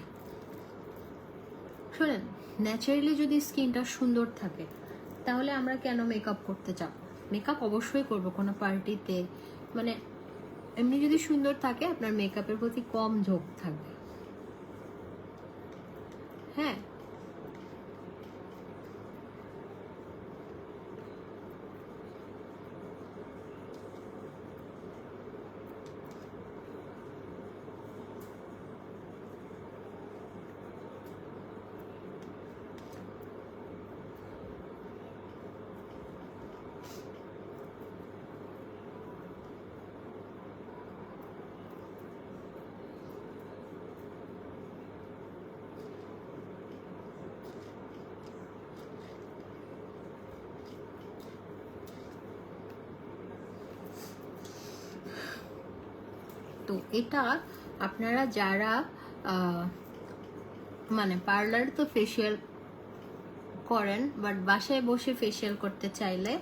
শোনেন, ন্যাচারালি যদি স্কিনটা সুন্দর থাকে তাহলে আমরা কেন মেকআপ করতে চাব? মেকআপ অবশ্যই করব কোনো পার্টিতে, মানে এমনি যদি সুন্দর থাকে আপনার মেকআপের প্রতি কম ঝোঁক থাকবে। হ্যাঁ, তো এটা আপনারা যারা মানে পার্লার তো ফেসিয়াল করেন, বাট বাসায় বসে ফেসিয়াল করতে চাইলে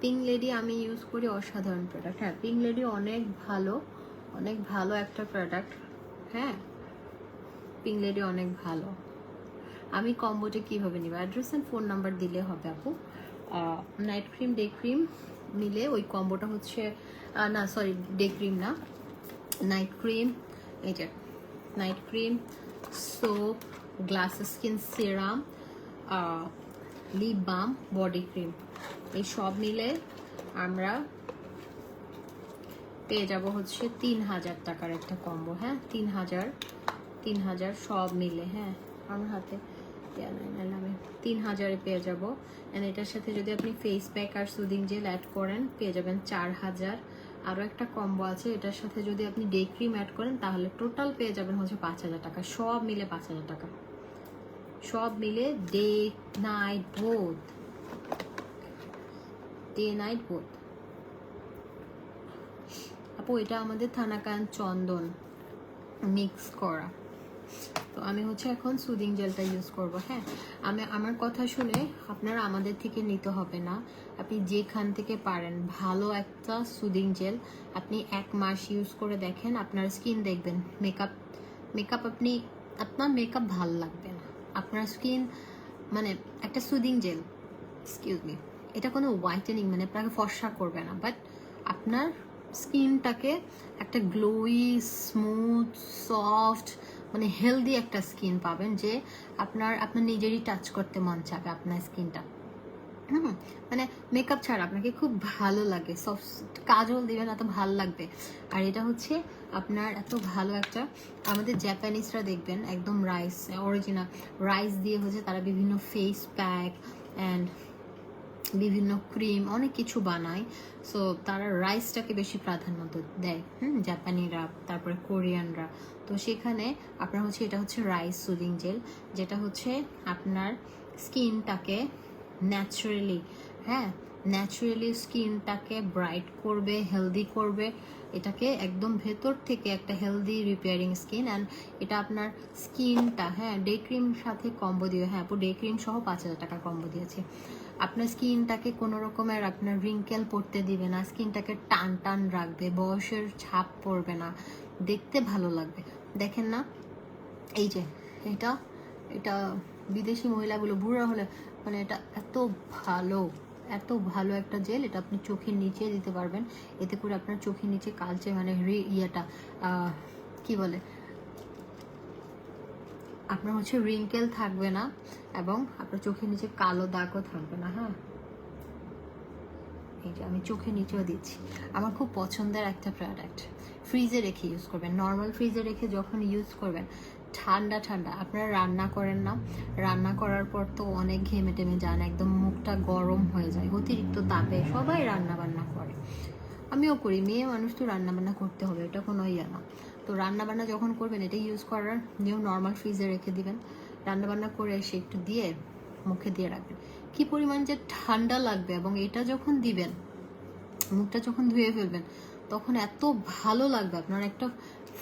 পিঙ্ক লেডি আমি ইউজ করি, অসাধারণ প্রোডাক্ট। হ্যাঁ, পিঙ্ক লেডি অনেক ভালো একটা প্রোডাক্ট। হ্যাঁ, পিঙ্ক লেডি অনেক ভালো। আমি কম্বোটা কিভাবে নিব, অ্যাড্রেস অ্যান্ড ফোন নাম্বার দিলে হবে আপু। নাইট ক্রিম ডে ক্রিম নিলে ওই কম্বোটা হচ্ছে না সরি ডে ক্রিম না, নাইট ক্রিম, এই যে night cream, soap, glass skin serum, lip balm, body cream, এই সব মিলে আমরা পেয়ে যাব হচ্ছে 3000 টাকার একটা কম্বো। হ্যাঁ 3000 সব মিলে। হ্যাঁ আমার হাতে আমি 3000-এ পেয়ে যাব। অ্যান্ড এটার সাথে যদি আপনি ফেস প্যাক আর সুদিং জেল অ্যাড করেন পেয়ে যাবেন 4000। আরও একটা কম্বো আছে, এটার সাথে যদি আপনি ডে ক্রিম অ্যাড করেন তাহলে টোটাল পেয়ে যাবেন হচ্ছে 5000 টাকা। সব মিলে 5000 টাকা, সব মিলে day night both, day night both. আপু এটা আমাদের থানাকান চন্দন মিক্স করা। তো আমি হচ্ছে এখন সুদিং জেলটা ইউজ করব। হ্যাঁ আমার কথা শুনে আপনারা আমাদের থেকে নিতে হবে না, আপনি যেখান থেকে পারেন ভালো একটা সুদিং জেল আপনি 1 মাস ইউজ করে দেখেন, আপনার স্কিন দেখবেন মেকআপ আপনার মেকআপ ভালো লাগবে না, আপনার স্কিন মানে একটা সুদিং জেল এক্সকিউজ মি, এটা কোনো হোয়াইটেনিং মানে আপনাকে ফর্সা করবে না, বাট আপনার স্কিনটাকে একটা গ্লোই স্মুথ সফট মানে হেলদি একটা স্কিন পাবেন, যে আপনার নিজেরই টাচ করতে মন চাবে আপনার স্কিনটা। মানে মেকআপ ছাড়া আপনাকে খুব ভালো লাগে, সফট কাজল দিবেন এত ভালো লাগবে। আর এটা হচ্ছে আপনার এত ভালো একটা, আমাদের জাপানিজরা দেখবেন একদম রাইস অরিজিনাল রাইস দিয়ে হচ্ছে তারা বিভিন্ন ফেস প্যাক অ্যান্ড বিভিন্ন ক্রিম অনেক কিছু বানায়। সো তারা রাইসটাকে বেশি প্রাধান্য দেয়, জাপানিরা তারপরে কোরিয়ানরা। তো সেখানে আপনার হচ্ছে এটা হচ্ছে রাইস সুদিং জেল, যেটা হচ্ছে আপনার স্কিনটাকে ন্যাচারালি স্কিনটাকে ব্রাইট করবে, হেলদি করবে, এটাকে একদম ভেতর থেকে একটা হেলদি রিপেয়ারিং স্কিন। অ্যান্ড এটা আপনার স্কিনটা ডে ক্রিম সাথে কম্বো দিবে। হ্যাঁ আপু ডে ক্রিম সহ 5000 টাকা কম্বো দিয়েছে। আপনার স্কিনটাকে কোনো রকমের আপনার রিঙ্কেল পড়তে দিবে না, স্কিনটাকে টান টান রাখবে, বয়সের ছাপ পড়বে না, দেখতে ভালো লাগবে। দেখেন না এই যে এটা এটা বিদেশি মহিলাগুলো বুড়া হলে মানে এটা এত ভালো একটা জেল, এটা আপনি চোখের নিচে দিতে পারবেন, এতে করে আপনার চোখের নিচে কালচে মানে কি বলে আপনার হচ্ছে রিঙ্কেল থাকবে না এবং আপনার চোখের নিচে কালো দাগও থাকবে না। হ্যাঁ এই যে আমি চোখের নিচেও দিচ্ছি, আমার খুব পছন্দের একটা প্রোডাক্ট। ফ্রিজে রেখে ইউজ করবেন, নর্মাল ফ্রিজে রেখে যখন ইউজ করবেন ঠান্ডা আপনারা রান্না করেন না, রান্না করার পর তো অনেক ঘেমে টেমে যান, একদম মুখটা গরম হয়ে যায় অতিরিক্ত তাপে, সবাই রান্না বান্না করে, আমিও করি, মেয়ে মানুষ তো রান্না বান্না করতে হবে, এটা কোনো ইয়ে না। তো রান্না বান্না যখন করবেন এটা ইউজ করার নিয়েও নর্মাল ফ্রিজে রেখে দিবেন, রান্না বান্না করে এসে একটু দিয়ে মুখে দিয়ে রাখবেন, কি পরিমাণ যে ঠান্ডা লাগবে। এবং এটা যখন দিবেন মুখটা যখন ধুয়ে ফেলবেন তখন এত ভালো লাগবে, আপনার একটা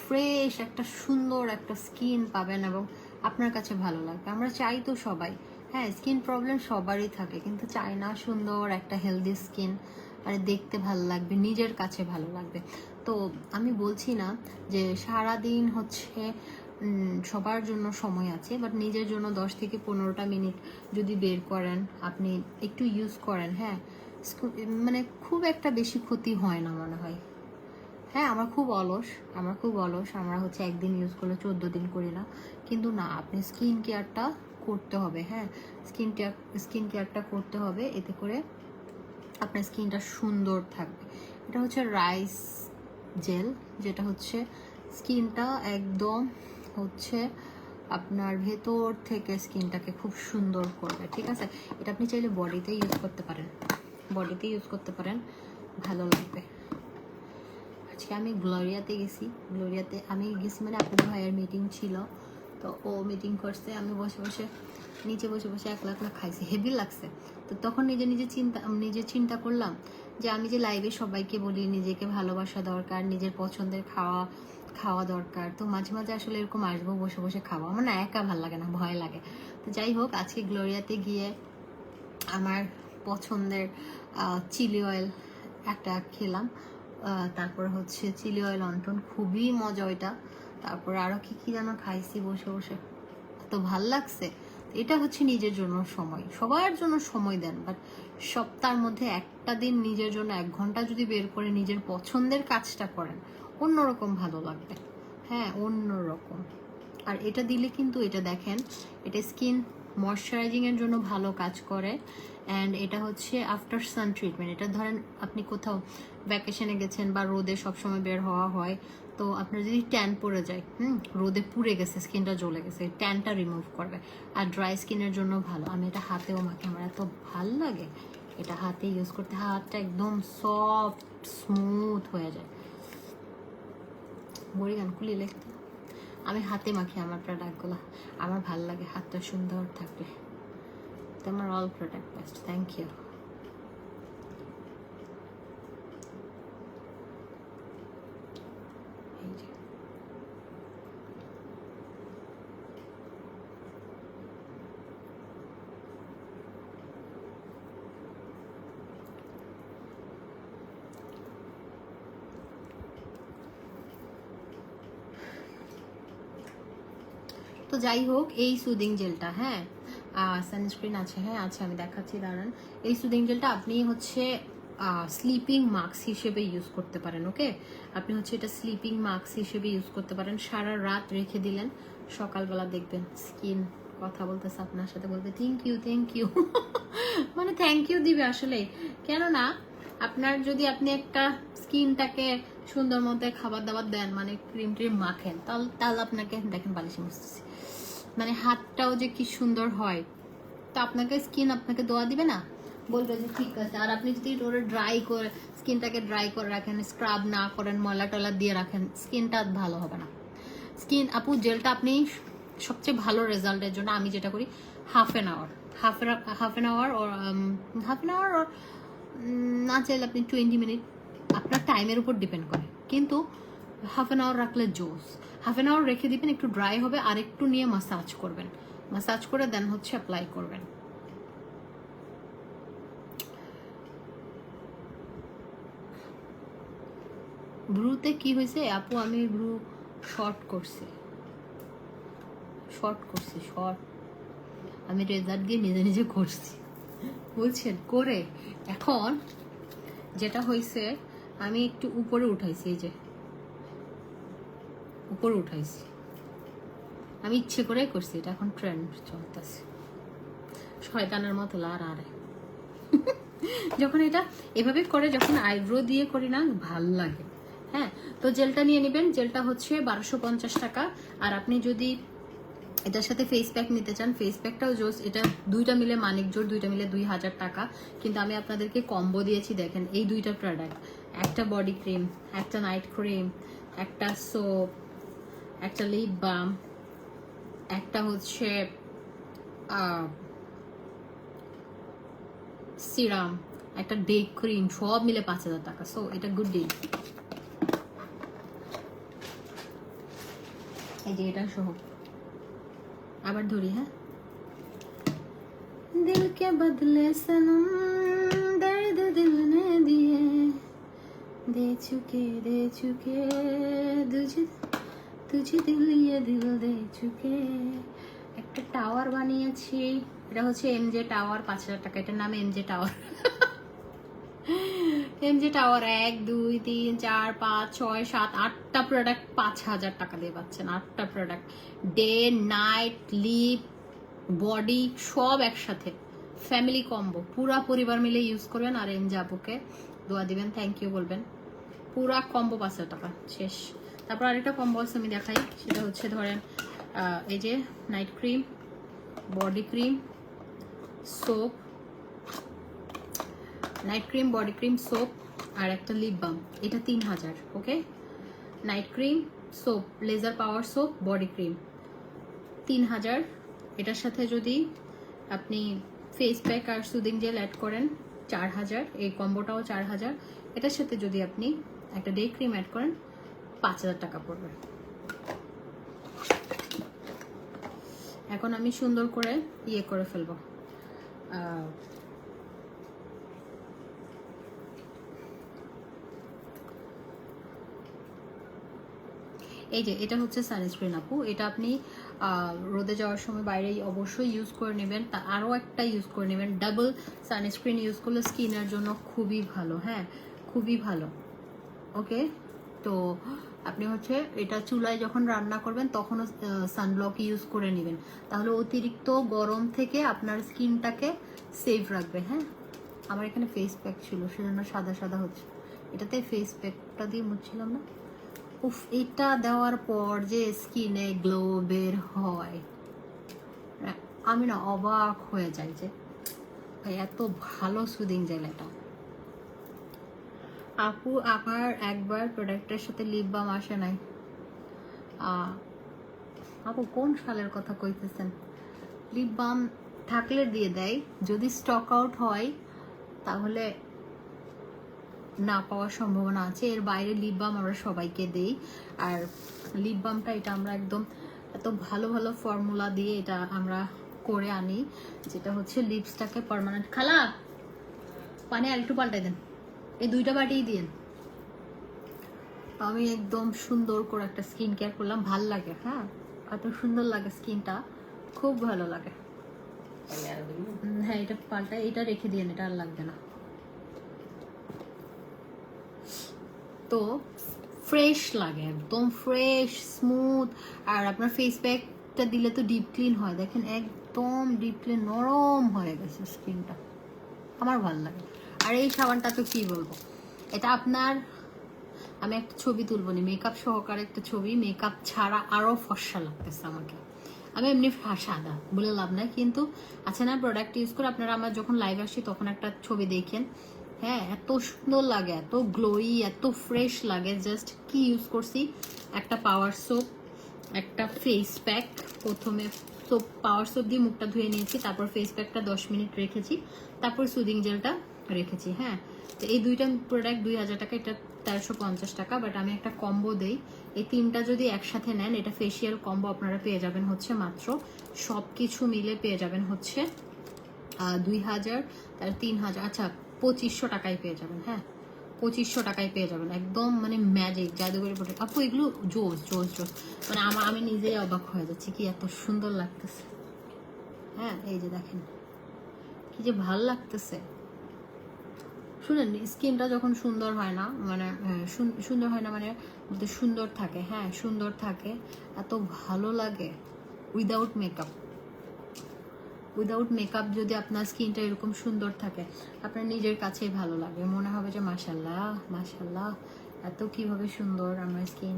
ফ্রেশ একটা সুন্দর একটা স্কিন পাবেন এবং আপনার কাছে ভালো লাগবে। আমরা চাই তো সবাই, হ্যাঁ স্কিন প্রবলেম সবারই থাকে, কিন্তু চাই না সুন্দর একটা হেলদি স্কিন, মানে দেখতে ভালো লাগবে, নিজের কাছে ভালো লাগবে। তো আমি বলছি না যে সারাদিন হচ্ছে সবার জন্য সময় আছে, বাট নিজের জন্য 10 থেকে 15টা মিনিট যদি বের করেন, আপনি একটু ইউজ করেন, হ্যাঁ মানে খুব একটা বেশি ক্ষতি হয় না মনে হয়। হ্যাঁ আমরা খুব অলস, আমরা হচ্ছে একদিন ইউজ করলে 14 দিন করি না, কিন্তু না আপনি স্কিন কেয়ারটা করতে হবে। হ্যাঁ স্কিন কেয়ারটা করতে হবে, এতে করে আপনার স্কিনটা সুন্দর থাকবে। এটা হচ্ছে রাইস জেল, যেটা হচ্ছে স্কিনটা একদম হচ্ছে আপনার ভেতর থেকে স্কিনটাকে খুব সুন্দর করবে, ঠিক আছে। এটা আপনি চাইলে বডিতে ইউজ করতে পারেন, ভালো লাগবে। আজকে আমি গ্লোরিয়াতে গেছি মানে আপনার ভাইয়ের মিটিং ছিল, তো ও মিটিং করছে, আমি নিচে বসে একলা খাইছি, হেভি লাগছে। তো তখন নিজে চিন্তা করলাম যে আমি যে লাইভে সবাইকে বলি নিজেকে ভালোবাসা দরকার, নিজের পছন্দের খাওয়া দরকার, তো মাঝে মাঝে আসলে এরকম আসবো বসে খাওয়া আমার না একা ভালো লাগে না, ভয় লাগে। তো যাই হোক আজকে গ্লোরিয়াতে গিয়ে আমার পছন্দের চিলি অয়েল একটা খেলাম, তারপর হচ্ছে চিলি অয়েল অন্টন, খুবই মজা ওইটা। তারপরে আরো কি কি যেন খাইছি বসে বসে, তো ভাল লাগছে। এটা হচ্ছে নিজের জন্য সময়, সবার জন্য সময় দেন, বাট সপ্তাহের মধ্যে একটা দিন নিজের জন্য 1 ঘন্টা যদি বের করে নিজের পছন্দের কাজটা করেন, অন্যরকম ভালো লাগবে। হ্যাঁ, অন্যরকম। আর এটা দিলে কিন্তু, এটা দেখেন, এটা স্কিন ময়শ্চারাইজিং এর জন্য ভালো কাজ করে। অ্যান্ড এটা হচ্ছে আফটার সান ট্রিটমেন্ট। এটা ধরেন আপনি কোথাও ভ্যাকেশনে গেছেন বা রোদে সবসময় বের হওয়া হয়, তো আপনার যদি ট্যান পড়ে যায়, রোদে পুড়ে গেছে, স্কিনটা জ্বলে গেছে, ট্যানটা রিমুভ করবে। আর ড্রাই স্কিনের জন্য ভালো। আমি এটা হাতেও মাখি, আমার এত ভাল লাগে এটা হাতে ইউজ করতে। হাতটা একদম সফট স্মুথ হয়ে যায়। বড়ি গান খুলি লিখতে, আমি হাতে মাখি আমার প্রোডাক্টগুলো, আমার ভাল লাগে, হাতটা সুন্দর থাকবে। তো আমার all product best. Thank you. তো যাই হোক, এই সুদিং জেলটা, হ্যাঁ সানস্ক্রিন আছে, হ্যাঁ আছে, আমি দেখাচ্ছি দাঁড়ান। এই সুদিং জেলটা আপনি হচ্ছে স্লিপিং মাস্ক হিসেবে ইউজ করতে পারেন। ওকে, আপনি হচ্ছে এটা স্লিপিং মাস্ক হিসেবে ইউজ করতে পারেন। সারা রাত রেখে দিলেন, সকালবেলা দেখবেন স্কিন কথা বলতেছে আপনার সাথে, বলবে থ্যাংক ইউ থ্যাংক ইউ। মানে থ্যাংক ইউ দিবে আসলে। কেননা আপনার যদি আপনি একটা স্কিনটাকে সুন্দর মতো খাবার দাবার দেন, মানে ক্রিম ট্রিম মাখেন, তাহলে আপনাকে দেখেন বালিশে মুছতেছি, মানে হাতটাও যে কি সুন্দর হয়, তো আপনাকে স্কিন আপনাকে দোয়া দিবে না, বলবে যে ঠিক আছে। আর আপনি যদি ওরা ড্রাই করে স্কিনটাকে ড্রাই করে রাখেন, স্ক্রাব না করেন, ময়লা টলা দিয়ে রাখেন, স্কিনটা ভালো হবে না। স্কিন আপু জেলটা আপনি সবচেয়ে ভালো রেজাল্টের জন্য আমি যেটা করি, হাফ অ্যান আওয়ার ওর না চাইলে আপনি 20 মিনিট, আপনার টাইমের উপর ডিপেন্ড করে, কিন্তু হাফ অ্যান আওয়ার রাখলে জোস। হাফ অ্যান আওয়ার রেখে দিবেন, একটু ড্রাই হবে, আর একটু নিয়ে মাসাজ করবেন, মাসাজ করে দেন হচ্ছে অ্যাপ্লাই করবেন। ব্রুতে কি হয়েছে আপু? আমি ব্রু শর্ট করছি। আমি রেজাল্ট দিয়ে নিজে নিজে করছি, বুঝছেন? করে এখন যেটা হয়েছে, আমি একটু উপরে উঠাইছি, এই যে উপরে উঠাইছি, আমি ইচ্ছে করে করছি, এটা এখন ট্রেন্ড চলতেছে, শয়তানের মতো লার আরে। যখন এটা এভাবে করে, যখন আইব্রো দিয়ে করি না, ভাল লাগে। হ্যাঁ, তো জেলটা নিয়ে নেবেন। জেলটা হচ্ছে 1250 টাকা। আর আপনি যদি এটার সাথে ফেস প্যাক নিতে চান, ফেস প্যাকটাও জোস। এটা দুইটা মিলে মানিক জোর, দুইটা মিলে 2000 টাকা। কিন্তু আমি আপনাদেরকে কম্বো দিয়েছি, দেখেন এই দুইটা প্রোডাক্ট, একটা বডি ক্রিম, একটা নাইট ক্রিম, একটা সোপ, একটা লিপ বাম, একটা হচ্ছে সিরাম, একটা ডে ক্রিম, সব মিলে 5000 টাকা। সো এটা গুড ডিল। এই যে এটা সহ আবার ধরি, হ্যাঁ। दिल के बदले सनम दर्द दिल ने दिए, दे चुके तुझे दिल ये दिल दे चुके। একটা টাওয়ার বানিয়েছি, এটা হচ্ছে এমজে টাওয়ার, 5000 টাকা। এটার নাম এমজে টাওয়ার। এমজে টাওয়ার 1 2 3 4 5 6 7 8টা প্রোডাক্ট 5000 টাকা দিয়ে পাচ্ছেন। 8টা product, day night lip body সব একসাথে, ফ্যামিলি কম্বো, পুরা পরিবার মিলে ইউজ করবেন। আর এমজে আপুকে দোয়া দিবেন, থ্যাংক ইউ বলবেন। পুরা কম্বো 5000 টাকা শেষ। তারপর আরেকটা কম্বো আছে, আমি দেখাই। সেটা হচ্ছে ধরেন এই যে night cream, body cream, soap, night cream, body cream, soap, আর একটা লিপ বাম। এটা 3000। Okay, night cream, soap, laser power soap, body cream 3000। এটার সাথে যদি আপনি ফেস প্যাক আর সুদিং জেল অ্যাড করেন 4000, এই কম্বোটাও 4000। এটার সাথে যদি আপনি একটা ডে ক্রিম অ্যাড করেন 5000 টাকা পড়বে। এখন আমি সুন্দর করে ইয়ে করে ফেলবো, এই যে এটা হচ্ছে সানস্ক্রিন আপু, এটা আপনি রোদে যাওয়ার সময় বাইরে অবশ্যই ইউজ করে নেবেন। তা আরও একটা ইউজ করে নেবেন, ডাবল সানস্ক্রিন ইউজ করলে স্কিনের জন্য খুবই ভালো, হ্যাঁ খুবই ভালো। ওকে, তো আপনি হচ্ছে এটা চুলায় যখন রান্না করবেন তখনও সানব্লক ইউজ করে নেবেন, তাহলে অতিরিক্ত গরম থেকে আপনার স্কিনটাকে সেফ রাখবে। হ্যাঁ, আমার এখানে ফেস প্যাক ছিল সেজন্য সাদা সাদা হচ্ছে, এটাতে ফেস প্যাকটা দিয়ে মুছছিলাম না। উফ, এটা দেওয়ার পর যে স্কিনে গ্লো বের হয়, আমি না অবাক হয়ে যাই যে এত ভালো সুদিং জেল এটা। আপু আমার একবার প্রোডাক্টের সাথে লিপ বাম আসে নাই। আপু কোন সালের কথা কইতেছেন? লিপ বাম থাকলে দিয়ে দেয়, যদি স্টক আউট হয় তাহলে না পাওয়ার সম্ভাবনা আছে। এর বাইরে লিপ বাম আমরা সবাইকে দেই। আর লিপ বামটা এটা আমরা একদম এত ভালো ভালো ফর্মুলা দিয়ে এটা আমরা করে আনি, যেটা হচ্ছে লিপসটাকে পার্মানেন্ট। খালা পানি আর একটু পাল্টাই দেন, এই দুইটা বাটিই দিন। আমি একদম সুন্দর করে একটা স্কিন কেয়ার করলাম, ভাল লাগে। হ্যাঁ, এত সুন্দর লাগে স্কিনটা, খুব ভালো লাগে। হ্যাঁ, এটা পাল্টাই, এটা রেখে দিন, এটা আর লাগবে না। তো ফ্রেশ লাগে, একদম ফ্রেশ স্মুথ। আর আপনার ফেস প্যাকটা দিলে তো ডিপ ক্লিন হয়, দেখেন একদম ডিপ ক্লিন, নরম হয়ে গেছে স্কিনটা, আমার ভালো লাগে। আর এই সাবানটা তো কি বলবো, এটা আপনার, আমি একটা ছবি তুলবো নি মেকআপ সহকারে, একটা ছবি মেকআপ ছাড়া আরো ফর্সা লাগতেছে আমাকে। আমি এমনি সাদা বলে লাভ নাই, কিন্তু আচ্ছা না প্রোডাক্ট ইউজ করে আপনারা আমার যখন লাইভ আসি তখন একটা ছবি দেখেন। হ্যাঁ, এত সুন্দর লাগে, এত গ্লোই, এত ফ্রেশ লাগে। জাস্ট কি ইউজ করছি, একটা পাওয়ার সোপ, একটা ফেস প্যাক। প্রথমে সোপ, পাওয়ার সোপ দিয়ে মুখটা ধুয়ে নিয়েছি, তারপর ফেস প্যাকটা 10 মিনিট রেখেছি, তারপর সুদিং জেলটা রেখেছি। হ্যাঁ, তো এই দুইটা প্রোডাক্ট 2000 টাকা, এটা 1350 টাকা। বাট আমি একটা কম্বো দেই, এই তিনটা যদি একসাথে নেন, এটা ফেসিয়াল কম্বো আপনারা পেয়ে যাবেন হচ্ছে মাত্র, সব কিছু মিলে পেয়ে যাবেন হচ্ছে 2000, তার 3000, আচ্ছা 2500 টাকায় পেয়ে যাবেন। হ্যাঁ, 2500 টাকায় পেয়ে যাবেন, একদম মানে ম্যাজিক জাদুঘরি প্রোডাক্ট আপু। এগুলো জোস জোস জোস, মানে আমি নিজেই অবাক হয়ে যাচ্ছি, কি এত সুন্দর লাগতেছে। হ্যাঁ, এই যে দেখেন কি যে ভাল লাগতেছে। শুনেন, স্কিনটা যখন সুন্দর হয় না, মানে সুন্দর হয় না মানে বলতে সুন্দর থাকে, হ্যাঁ সুন্দর থাকে, এত ভালো লাগে। উইদাউট মেকআপ, উইদাউট মেকআপ যদি আপনার স্কিনটা এরকম সুন্দর থাকে, আপনার নিজের কাছেই ভালো লাগে, মনে হবে যে মাশাল্লাহ মাশাল্লাহ, এত কিভাবে সুন্দর আমার স্কিন।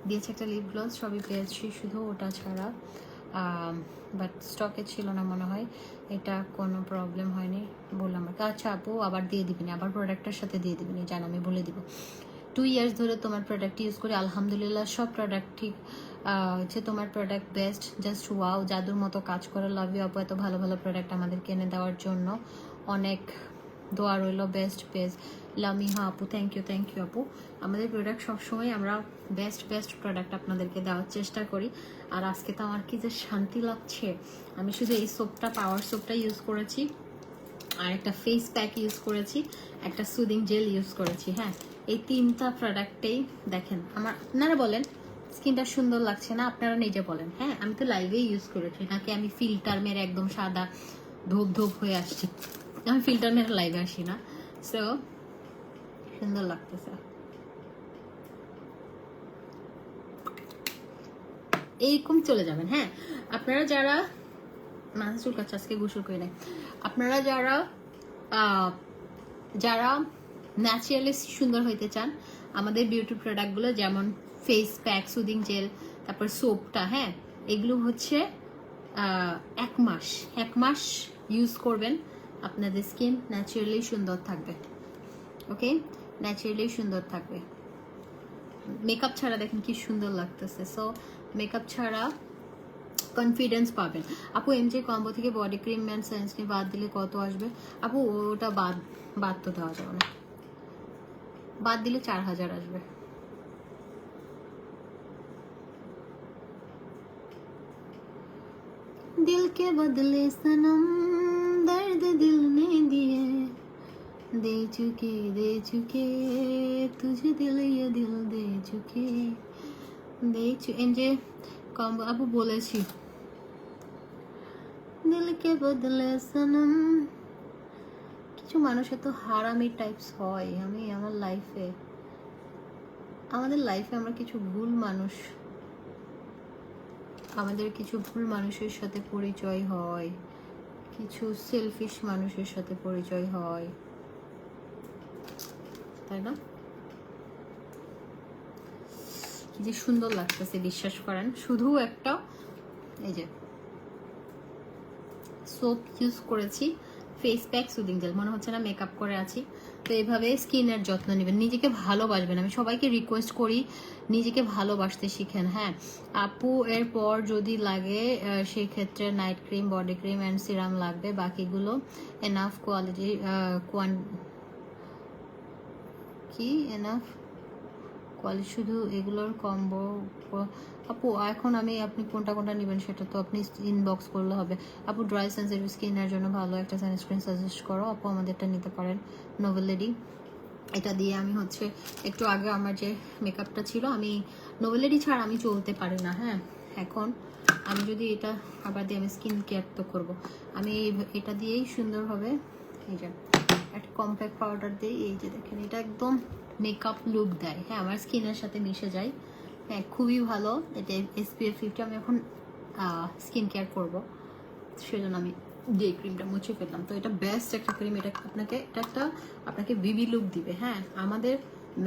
দিয়েছে একটা লিপ গ্লস, সবই পেয়েছি, শুধু ওটা ছাড়া। বাট স্টকে ছিল না মনে হয়, এটা কোনো প্রবলেম হয়নি বললাম। আচ্ছা আপু আবার দিয়ে দিবিনি, আবার প্রোডাক্টের সাথে দিয়ে দিবিনি, জান আমি বলে দিব। 2 ইয়ার্স ধরে তোমার প্রোডাক্ট ইউজ করি, আলহামদুলিল্লাহ সব প্রোডাক্ট ঠিক হচ্ছে, তোমার প্রোডাক্ট বেস্ট, জাস্ট ওয়াও, জাদুর মতো কাজ করে। লাভ ইউ আপু, এত ভালো ভালো প্রোডাক্ট আমাদের কিনে দেওয়ার জন্য, অনেক দোয়া রইল। বেস্ট পেজ লামিহা আপু, থ্যাংক ইউ আপু। আমাদের প্রোডাক্ট সবসময় আমরা বেস্ট প্রোডাক্ট আপনাদেরকে দেওয়ার চেষ্টা করি। আর আজকে তো আমার কি যে শান্তি লাগছে, আমি শুধু এই সোপটা, পাওয়ার সোপটা ইউজ করেছি, আর একটা ফেস প্যাক ইউজ করেছি, একটা সুদিং জেল ইউজ করেছি। হ্যাঁ, এই তিনটা প্রোডাক্টেই দেখেন আমার, আপনারা বলেন স্কিনটা সুন্দর লাগছে না, আপনারা নিজে বলেন। হ্যাঁ, আমি তো লাইভেই ইউজ করেছি, নাকি আমি ফিল্টার মেরে একদম সাদা ধোপ ধোপ হয়ে আসছি? আমি ফিল্টার মেরে লাইভে আসি না। সো সুন্দর লাগতেছে, এইরকম চলে যাবেন। হ্যাঁ, আপনারা যারা মাথা চুলকাচ্ছে, আজকে গোসল করে নেয়, আপনারা যারা যারা ন্যাচারালি সুন্দর হইতে চান, আমাদের বিউটি প্রোডাক্টগুলো যেমন ফেস প্যাক, সুদিং জেল, তারপর সোপটা, হ্যাঁ এগুলো হচ্ছে 1 মাস ইউজ করবেন, আপনাদের স্কিন ন্যাচারালি সুন্দর থাকবে। ওকে, ন্যাচারালি সুন্দর থাকবে, মেকআপ ছাড়া দেখেন কি সুন্দর লাগতেছে। সো মেকআপ ছাড়া কনফিডেন্স পাবেন। আপু এমজে কম্বো থেকে বডি ক্রিম অ্যান্ড সানস্ক্রিন বাদ দিলে কত আসবে? আপু ওটা বাদ তো দেওয়া যাবে না, বাদ দিলে 4000 আসবে। दिल के बदले सनम दर्द दिल ने दिए दे चुके तुझे दिल ये दिल दे चुके যে কম আপু বলেছি দিলকে বদলে সনম। কিছু মানুষ এত হারামি টাইপস হয়। আমি আমার লাইফে আমরা কিছু ভুল মানুষ, আমাদের কিছু ভুল মানুষের সাথে পরিচয় হয়, কিছু সেলফিশ মানুষের সাথে পরিচয় হয়, তাই না? কি যে সুন্দর লাগতেছে বিশ্বাস করেন। শুধু একটা এই যে সোপ ইউজ করেছি, ফেস প্যাক, সুদিং জেল, মনে হচ্ছে না মেকআপ করে আছি। তো এইভাবে স্কিনের যত্ন নেবেন, নিজেকে ভালোবাসবেন। আমি সবাইকে রিকোয়েস্ট করি নিজেকে ভালোবাসতে শিখেন। হ্যাঁ আপু, এরপর যদি লাগে সেই ক্ষেত্রে night cream, body cream and serum লাগবে, বাকিগুলো এনাফ কোয়ালিটি এনাফ কোয়ালিটি, শুধু এগুলোর কম্বো। আপু এখন আপনি কোনটা নেবেন সেটা তো আপনি ইনবক্স করলে হবে। আপু ড্রাই সেন্সিটিভ স্কিনের জন্য ভালো একটা সানস্ক্রিন সাজেস্ট করো। আপু আমাদেরটা নিতে পারেন, নোভেলেডি। এটা দিয়ে আমি হচ্ছে একটু আগে আমার যে মেকআপটা ছিল, আমি নোভেলেডি ছাড়া আমি চলতে পারি না। হ্যাঁ এখন আমি যদি এটা আবার দিয়ে আমি স্কিন কেয়ার তো করবো, আমি এটা দিয়েই সুন্দরভাবে এই যে একটা কম্প্যাক্ট পাউডার দিই। এই যে দেখেন এটা একদম মেকআপ লুক দেয়। হ্যাঁ আমার স্কিনের সাথে মিশে যায়। হ্যাঁ খুবই ভালো। এটা SPF 50। আমি এখন স্কিন কেয়ার করবো, সেজন্য আমি ডে ক্রিমটা মুছে ফেললাম। তো এটা বেস্ট একটা ক্রিম। এটা আপনাকে বিবি লুক দিবে। হ্যাঁ আমাদের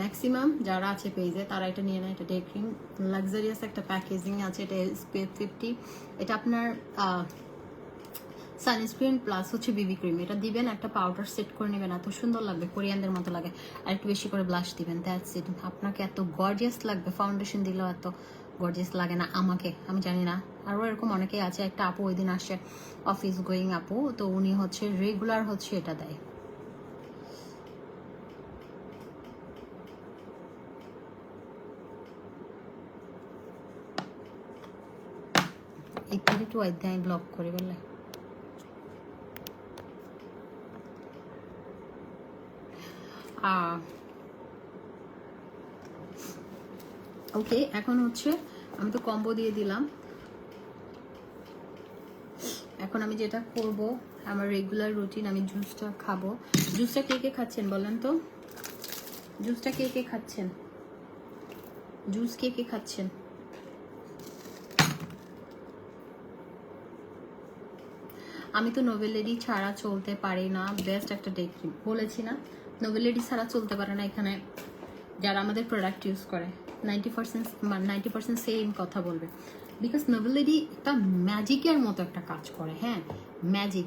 ম্যাক্সিমাম যারা আছে পেজে তারা এটা নিয়ে নেয়। এটা ডে ক্রিম, লাক্সারিয়াস একটা প্যাকেজিং আছে। এটা SPF 50। এটা আপনার সানস্ক্রিন প্লাস হচ্ছে বিবি ক্রিম। এটা দিবেন, একটা পাউডার সেট করে নেবেন, এত সুন্দর লাগবে, কোরিয়ানদের মতো লাগে। আর একটু বেশি করে ব্লাশ দিবেন, দ্যাটস ইট। আপনাকে এত গর্জিয়াস লাগবে, ফাউন্ডেশন দিলেও এত গর্জিয়াস লাগে না আমাকে, আমি জানি না আরও এরকম অনেকেই আছে। একটা আপু ওই দিন আসছে, অফিস গোয়িং আপু, তো উনি হচ্ছে রেগুলার হচ্ছে এটা দেয়। একটু অধ্যায় ব্লক করে বললে ওকে। এখন হচ্ছে আমি তো কম্বো দিয়ে দিলাম। এখন আমি যেটা করব, আমার রেগুলার রুটিন, আমি জুসটা খাবো। জুসটা কে কে খাচ্ছেন বলেন তো? জুসটা কে কে খাচ্ছেন? জুস কে কে খাচ্ছেন? আমি তো নোভেলেডি ছাড়া চলতে পারি না। বেস্ট একটা ডে ক্রিম, বলেছি না নোভেলেডি ছাড়া চলতে পারে না। এখানে যারা আমাদের প্রোডাক্ট ইউজ করে 90% সেম কথা বলবে, বিকজ নোভেলেডি একটা ম্যাজিকের মতো একটা কাজ করে। হ্যাঁ ম্যাজিক।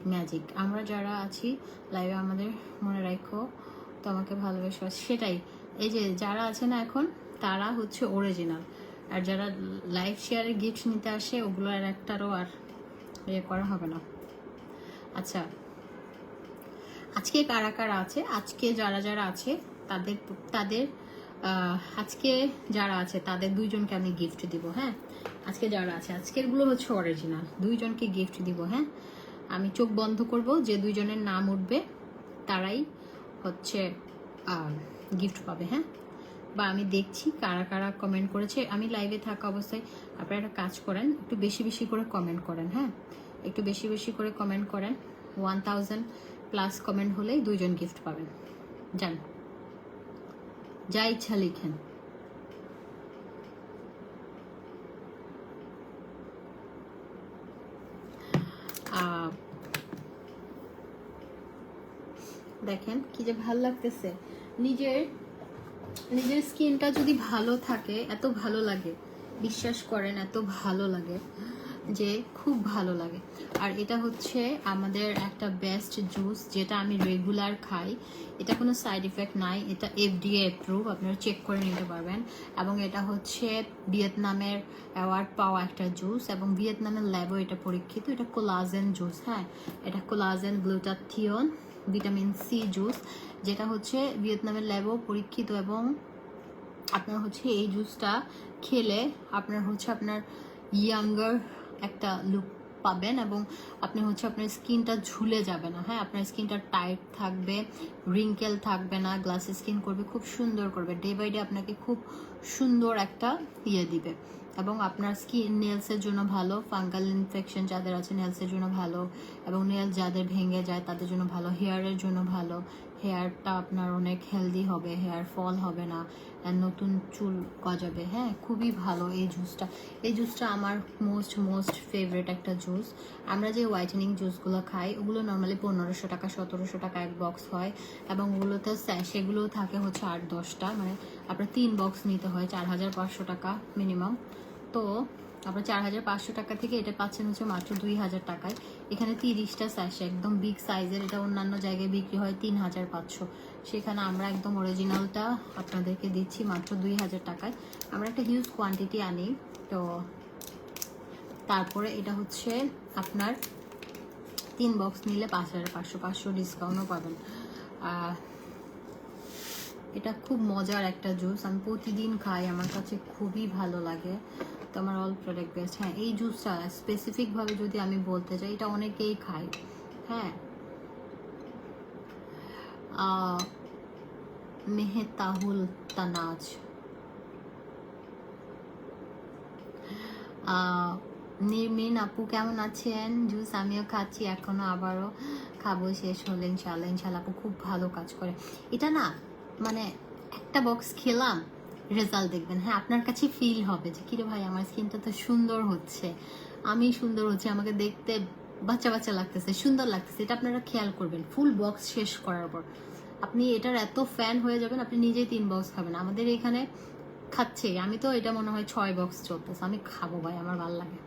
আমরা যারা আছি লাইভে আমাদের মনে রাখো, তো আমাকে ভালোবাসা, সেটাই। এই যে যারা আছে না এখন, তারা হচ্ছে অরিজিনাল। আর যারা লাইভ শেয়ারে গিফট নিতে আসে, ওগুলো আর একটারও আর ইয়ে করা হবে না। আচ্ছা আজকে কারা কারা আছে, আজকে যারা আছে তাদের আজকে যারা আছে তাদের দুইজনকে আমি গিফট দিব। হ্যাঁ আজকে যারা আছে, আজকের গুলো হচ্ছে অরিজিনাল, দুইজনকে গিফট দিব। হ্যাঁ আমি চোখ বন্ধ করব, যে দুইজনের নাম উঠবে তারাই হচ্ছে গিফট পাবে। হ্যাঁ বা আমি দেখছি কারা কারা কমেন্ট করেছে। আমি লাইভে থাকা অবস্থায় আপনারা একটা কাজ করেন, একটু বেশি করে কমেন্ট করেন। হ্যাঁ একটু বেশি করে কমেন্ট করেন। 1000 প্লাস কমেন্ট হলেই দুইজন গিফট পাবেন। যান, যা ইচ্ছা লিখেন। দেখেন কি যে ভাল লাগতেছে। নিজের স্কিনটা যদি ভালো থাকে, এত ভালো লাগে, বিশ্বাস করেন এত ভালো লাগে যে খুব ভালো লাগে। আর এটা হচ্ছে আমাদের একটা বেস্ট জুস, যেটা আমি রেগুলার খাই। এটা কোনো সাইড ইফেক্ট নাই, এটা FDA অ্যাপ্রুভ, আপনারা চেক করে নিতে পারবেন। এবং এটা হচ্ছে ভিয়েতনামের অ্যাওয়ার্ড পাওয়া একটা জুস, এবং ভিয়েতনামের ল্যাবও এটা পরীক্ষিত। এটা কোলাজেন জুস। হ্যাঁ এটা collagen, glutathione, vitamin C juice, যেটা হচ্ছে ভিয়েতনামের ল্যাবও পরীক্ষিত। এবং আপনার হচ্ছে এই জুসটা খেলে আপনার হচ্ছে আপনার ইয়াঙ্গার একটা লুক পাবেন এবং আপনি হচ্ছে আপনার স্কিনটা ঝুলে যাবে না। হ্যাঁ, আপনার স্কিনটা টাইট থাকবে, রিঙ্কেল থাকবে না, গ্লাসি স্কিন করবে, খুব সুন্দর করবে, ডে বাই ডে আপনাকে খুব সুন্দর একটা দিবে। এবং আপনার স্কিন নেলসের জন্য ভালো, ফাঙ্গাল ইনফেকশন যাদের আছে নেলসের জন্য ভালো, এবং নেল যাদের ভেঙে যায় তাদের জন্য ভালো, হেয়ারের জন্য ভালো, হেয়ারটা আপনার অনেক হেলদি হবে, হেয়ার ফল হবে না, নতুন চুল গজাবে। হ্যাঁ, খুবই ভালো এই জুসটা। এই জুসটা আমার মোস্ট ফেভারিট একটা জুস। আমরা যে হোয়াইটেনিং জুসগুলো খাই ওগুলো নর্মালি 1500 টাকা 1700 টাকা এক বক্স হয়, এবং ওগুলোতে সেগুলো থাকে হচ্ছে 8-10টা, মানে আপনার 3 বক্স নিতে হয়, 4500 টাকা মিনিমাম। তো আপনার 4500 টাকা থেকে এটা পাচ্ছেন হচ্ছে মাত্র 2000 টাকায়। এখানে 30টা স্যাশে একদম বিগ সাইজের, এটা অন্যান্য জায়গায় বিক্রি হয় 3500, সেখানে আমরা একদম অরিজিনালটা আপনাদেরকে দিচ্ছি মাত্র 2000 টাকায়। আমরা একটা হিউজ কোয়ান্টিটি আনি। তো তারপরে এটা হচ্ছে আপনার 3 বক্স নিলে 5500 ডিসকাউন্টও পাবেন। এটা খুব মজার একটা জুস, আমি প্রতিদিন খাই, আমার কাছে খুবই ভালো লাগে। তো আমার অল প্রোডাক্ট বেস্ট। হ্যাঁ, এই জুসটা স্পেসিফিকভাবে যদি আমি বলতে চাই, এটা অনেকেই খায়। হ্যাঁ, মেহতাহুল তানাজ, নির্মিন আপু কেমন আছেন? জুস আমিও খাচ্ছি এখনো, আবারও খাবো, শেষ হলে ইনশাল্লাহ। ইনশাল্লাহ আপু খুব ভালো কাজ করে এটা না, মানে একটা বক্স খেলাম, রেজাল্ট দেখবেন। হ্যাঁ, আপনার কাছে ফিল হবে যে কিরে ভাই আমার স্কিনটা তো সুন্দর হচ্ছে, আমি সুন্দর হচ্ছে, আমাকে দেখতে বাচ্চা বাচ্চা লাগতেছে, সুন্দর লাগতেছে। এটা আপনারা খেয়াল করবেন ফুল বক্স শেষ করার পর। আপনি এটার এত ফ্যান হয়ে যাবেন, আপনি নিজেই 3 বক্স খাবেন। আমাদের এখানে খাচ্ছে, আমি তো এটা মনে হয় 6 বক্স চলতেছে, আমি খাবো ভাই, আমার ভালো লাগে।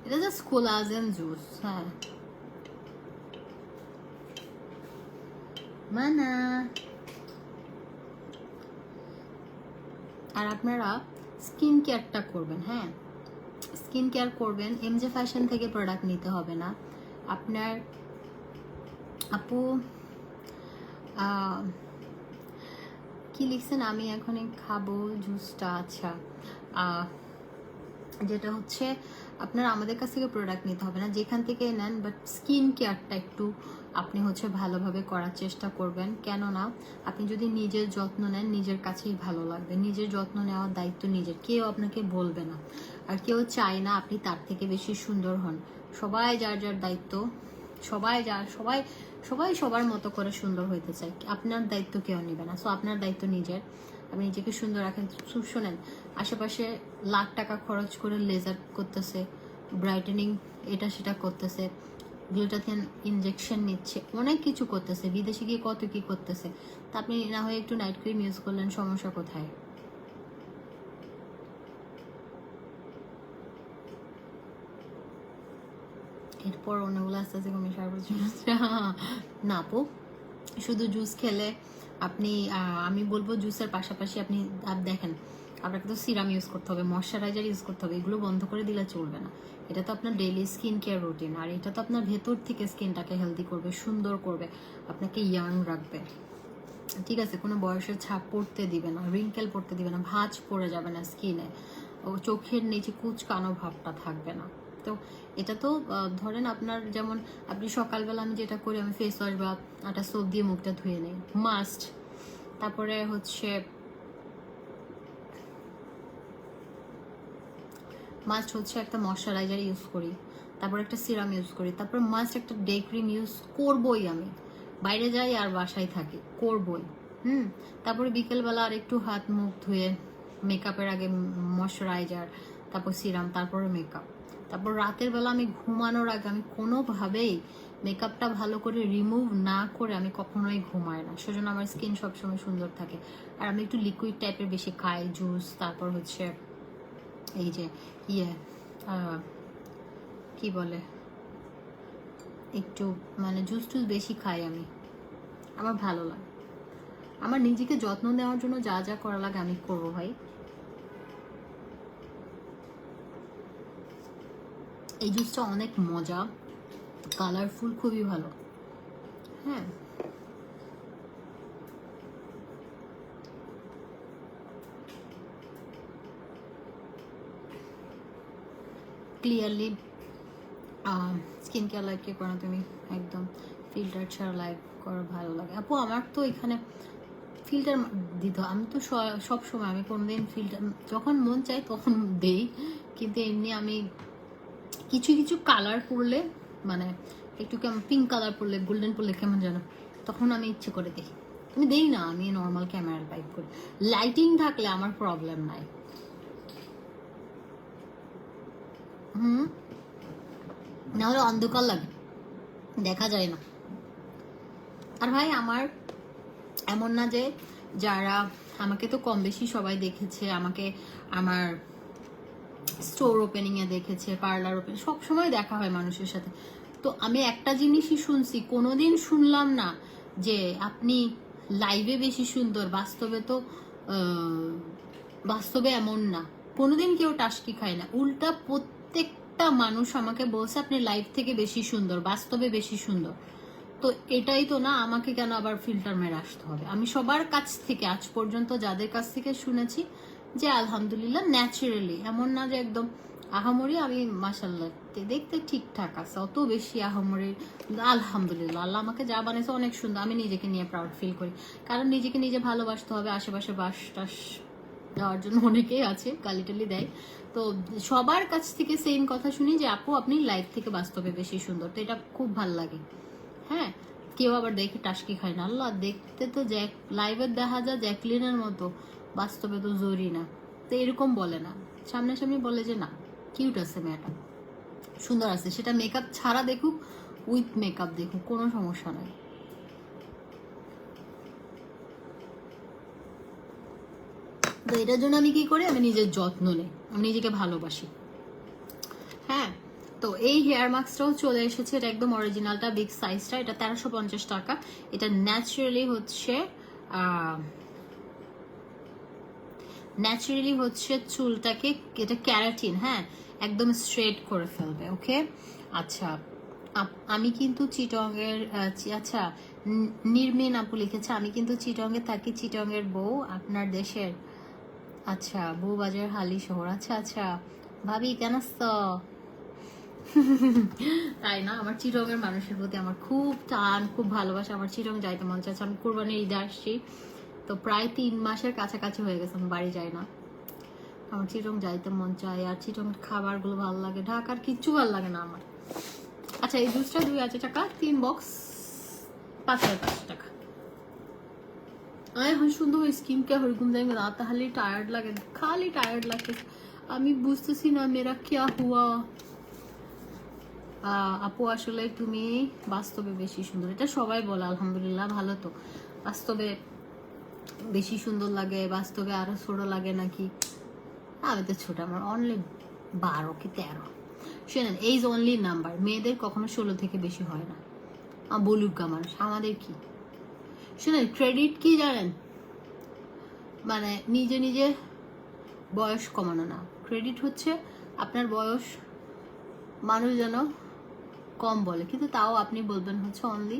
এটা জাস্ট কোলাজেন জুস। হ্যাঁ, মানা। আর আপনারা স্কিন কেয়ারটা করবেন। হ্যাঁ, স্কিন কেয়ার করবেন, এমজে ফ্যাশন থেকে প্রোডাক্ট নিতে হবে না আপনার। আপু কি লিখছেন? আমি এখন খাবো জুসটা। আচ্ছা, যেটা হচ্ছে আপনার আমাদের কাছ থেকে প্রোডাক্ট নিতে হবে না, যেখান থেকে নেন, বাট স্কিন কেয়ারটা একটু আপনি হচ্ছে ভালোভাবে করার চেষ্টা করবেন। কেননা আপনি যদি নিজের যত্ন নেন, নিজের কাছেই ভালো লাগবে। নিজের যত্ন নেওয়ার দায়িত্ব নিজের, কেউ আপনাকে বলবে না, আর কেউ চায় না আপনি তার থেকে বেশি সুন্দর হন। সবাই যার যার দায়িত্ব, সবাই সবাই সবার মতো করে সুন্দর হইতে চায়, আপনার দায়িত্ব কেউ নেবে না। সো আপনার দায়িত্ব নিজের, আপনি নিজেকে সুন্দর রাখেন। শোনেন, আশেপাশে লাখ টাকা খরচ করে লেজার করতেছে, ব্রাইটেনিং এটা সেটা করতেছে, গ্লুটাথিন ইনজেকশন নিচ্ছে, অনেক কিছু করতেছে, বিদেশে গিয়ে কত কি করতেছে। তা আপনি না হয়ে একটু নাইট ক্রিম ইউজ করলেন, সমস্যা কোথায়? এরপর অন্যগুলো আস্তে আস্তে কমে না আপু, শুধু জুস খেলে আপনি, আমি বলবো জুসের পাশাপাশি আপনি দেখেন, আপনাকে তো সিরাম ইউজ করতে হবে, ময়শ্চারাইজার ইউজ করতে হবে, এগুলো বন্ধ করে দিলে চলবে না। এটা তো আপনার ডেইলি স্কিন কেয়ার রুটিন, আর এটা তো আপনার ভেতর থেকে স্কিনটাকে হেলদি করবে, সুন্দর করবে, আপনাকে ইয়াং রাখবে। ঠিক আছে, কোনো বয়সের ছাপ পড়তে দিবে না, রিঙ্কেল পড়তে দিবে না, ভাঁজ পড়ে যাবে না স্কিনে, ও চোখের নিচে কুচকানো ভাবটা থাকবে না। তো এটা তো ধরেন আপনার যেমন আপনি সকালবেলা, আমি যেটা করি, আমি ফেস ওয়াশ বা একটা সোপ দিয়ে মুখটা ধুয়ে নিই মাস্ট। তারপরে হচ্ছে একটা ময়শ্চারাইজার ইউজ করি, তারপর একটা সিরাম ইউজ করি, তারপর মাস্ট একটা ডে ক্রিম ইউজ করবই। আমি বাইরে যাই আর বাসায় থাকি, করবই। তারপরে বিকেলবেলা আর একটু হাত মুখ ধুয়ে মেকআপের আগে ময়শ্চারাইজার, তারপর সিরাম, তারপরে মেকআপ। তারপর রাতের বেলা আমি ঘুমানোর আগে আমি কোনোভাবেই মেকআপটা ভালো করে রিমুভ না করে আমি কখনোই ঘুমাই না, সেজন্য আমার স্কিন সবসময় সুন্দর থাকে। আর আমি একটু লিকুইড টাইপের বেশি খাই, জুস, তারপর হচ্ছে এই যে কি বলে, একটু মানে জুস টুস বেশি খাই আমি, আমার ভালো লাগে। আমার নিজেকে যত্ন নেওয়ার জন্য যা যা করা লাগে আমি করবো ভাই। এই জুসটা অনেক মজা, কালারফুল, খুবই ভালো। হ্যাঁ, ক্লিয়ারলি স্কিন কেয়ার লাইভ কে করো না তুমি, একদম ফিল্টার ছাড়া লাইভ করা ভালো লাগে। আপু আমার তো এখানে ফিল্টার দিতে হয়, আমি তো সব সময়, আমি কোনোদিন ফিল্টার যখন মন চাই তখন দেই, কিন্তু এমনি আমি কিছু কিছু কালার পরলে, মানে একটু কেমন পিঙ্ক কালার পরলে, গোল্ডেন পরলে কেমন যেন, তখন আমি ইচ্ছে করে দিই। আমি দেই না, আমি নর্মাল ক্যামেরা লাইভ করি। লাইটিং থাকলে আমার প্রবলেম নাই। নাহলে অন্ধকার লাগে, দেখা যায় না। আর ভাই আমার এমন না যে, যারা আমাকে তো কম বেশি সবাই দেখেছে, আমাকে আমার স্টোর ওপেনিং এ দেখেছে, পার্লার ওপেনিং, সবসময় দেখা হয় মানুষের সাথে। তো আমি একটা জিনিসই শুনছি, কোনোদিন শুনলাম না যে আপনি লাইভে বেশি সুন্দর, বাস্তবে তো বাস্তবে এমন না। কোনোদিন কেউ টাস্কি খায় না, উল্টা প্রত্যেকটা মানুষ আমাকে বলছে আপনি লাইভ থেকে বেশি সুন্দর, বাস্তবে বেশি সুন্দর। তো এটাই তো না, আমাকে কেন আবার ফিল্টার মেরে আসতে হবে? আমি সবার কাছ থেকে আজ পর্যন্ত যাদের কাছ থেকে শুনেছি যে আলহামদুলিল্লাহ ন্যাচারালি, এমন না যে একদম আহামরি। আমি মাশাল্লাহ দেখতে ঠিকঠাক আছে, অত বেশি আহামরি, আলহামদুলিল্লাহ আল্লাহ আমাকে যা বানিয়েছে অনেক সুন্দর। আমি নিজেকে নিয়ে প্রাউড ফিল করি, কারণ নিজেকে নিজে ভালোবাসতে হবে। আশেপাশে বাস টাস দেওয়ার জন্য অনেকেই আছে, গালিটালি দেয়। তো সবার কাছ থেকে সেম কথা শুনি যে আপু আপনি লাইভ থেকে বাস্তবে বেশি সুন্দর। তো এটা খুব ভাল লাগে। হ্যাঁ, কেউ আবার দেখে টাসকি খায় না, আল্লাহ দেখতে তো লাইভে দেখা যায় জ্যাকলিনের মতো, বাস্তবে তো জরি না। তো এরকম বলে না, সামনাসামনি বলে যে না কিউট আছে মেয়েটা, সুন্দর আছে, সেটা মেকআপ ছাড়া দেখুক, উইথ মেকআপ দেখুক, কোনো সমস্যা নাই। তো এটার জন্য আমি কি করি, আমি নিজের যত্ন নেই, আমি নিজেকে ভালোবাসি। হ্যাঁ, তো এই হেয়ার মাস্কটাও চলে এসেছে, এটা একদম অরিজিনালটা, বিগ সাইজটা, এটা 1350 টাকা। এটা ন্যাচারালি হচ্ছে চুলটাকে, এটা ক্যারাটিন, হ্যাঁ, একদম স্ট্রেট করে ফেলবে। ওকে, আচ্ছা আমি কিন্তু চিটংয়ের, আচ্ছা নির্মিন আপু লিখেছে, আমি কিন্তু চিটংয়ে থাকি, চিটংয়ের বউ আপনার দেশের। আচ্ছা, বউবাজার হালি শহর। আচ্ছা আচ্ছা ভাবি কেন আসছো? তাই না, আমার চিটংয়ের মানুষের প্রতি আমার খুব টান, খুব ভালোবাসা। আমার চিটং যাইতে মন চাচ্ছে, আমি কোরবানির ঈদে আসছি, তো প্রায় 3 মাসের কাছাকাছি হয়ে গেছে আমি বাড়ি যাই না। আমার চিটং যাইতে মন চায়, আর চিটংয়ের খাবারগুলো ভালো লাগে, ঢাকার কিচ্ছু ভালো লাগে না আমার। আচ্ছা এই জুসটা 2000 টাকা, 3 বক্স 5500 টাকা। এখন সুন্দর স্কিন কেয়ার হরকুম যাই রাত, তাহলে টায়ার্ড লাগে, খালি টায়ার্ড লাগে, আমি বুঝতেছি না মেরা কিয়া হুয়া। আপু আসলে তুমি বাস্তবে বেশি সুন্দর, এটা সবাই বলে, আলহামদুলিল্লাহ ভালো। তো বাস্তবে বেশি সুন্দর লাগে, বাস্তবে আরো ছোট লাগে নাকি? আমি তো ছোট, আমার অনলি 12 কি 13। শোনেন, এইজ অনলি নাম্বার, মেয়েদের কখনো 16 থেকে বেশি হয় না। বলুক মানুষ, আমাদের কি? শোনেন, ক্রেডিট কি জানেন, মানে নিজে নিজে বয়স কমানো না, ক্রেডিট হচ্ছে আপনার বয়স মানুষ যেন কম বলে, কিন্তু তাও আপনি বলবেন হচ্ছে অনলি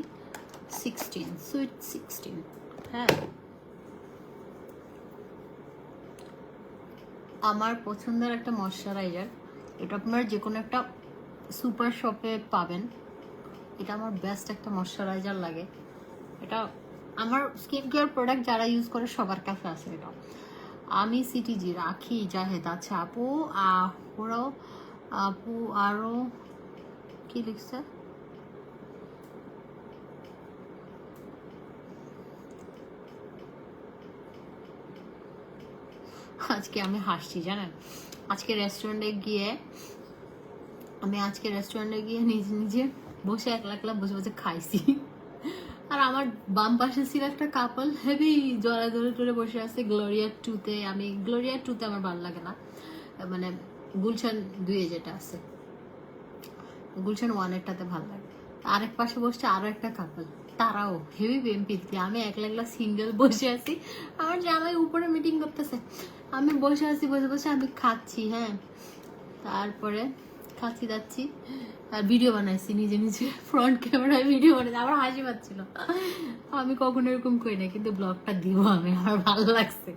16, সুইট 16। হ্যাঁ, আমার পছন্দের একটা ময়শ্চারাইজার, এটা আপনার যে কোনো একটা সুপার শপে পাবেন। এটা আমার বেস্ট একটা ময়শ্চারাইজার লাগে। এটা আমার স্কিন কেয়ার প্রোডাক্ট যারা ইউজ করে সবার কাছে আছে এটা। আমি সিটিজি রাখি জাহেদ। আচ্ছা আপু, ওরাও আপু আরো কি লিখছে, আজকে আমি হাসছি জানেন, আজকে রেস্টুরেন্টে গিয়ে নিজে নিজে বসে একলা একলা বসে বসে খাইছি। আর আমার বাম পাশে ছিল একটা কাপল, হেভি জড়া ধরে ধরে বসে আছে গ্লোরিয়া 2-তে। আমি গ্লোরিয়া 2-তে আমার ভালো লাগে না, মানে গুলশান 2-এ যেটা আছে, গুলশান 1-এরটাতে ভালো লাগে। আরেক পাশে বসছে আরো একটা কাপল, তারাও হেভি বেম্পিতে। আমি একলা একলা সিঙ্গেল বসে আছি, আমার জামাই উপরে মিটিং করতেছে, আমি বসে আছি, বসে বসে আমি খাচ্ছি। হ্যাঁ, তারপরে খাচ্ছি যাচ্ছি আর ভিডিও বানাইছি নিজে নিজে, ফ্রন্ট ক্যামেরায় ভিডিও বানাইছি, আমার হাসি পাচ্ছিল। আমি কখনো এরকম করি না, কিন্তু ব্লগটা দিব আমি, আমার ভালো লাগছে,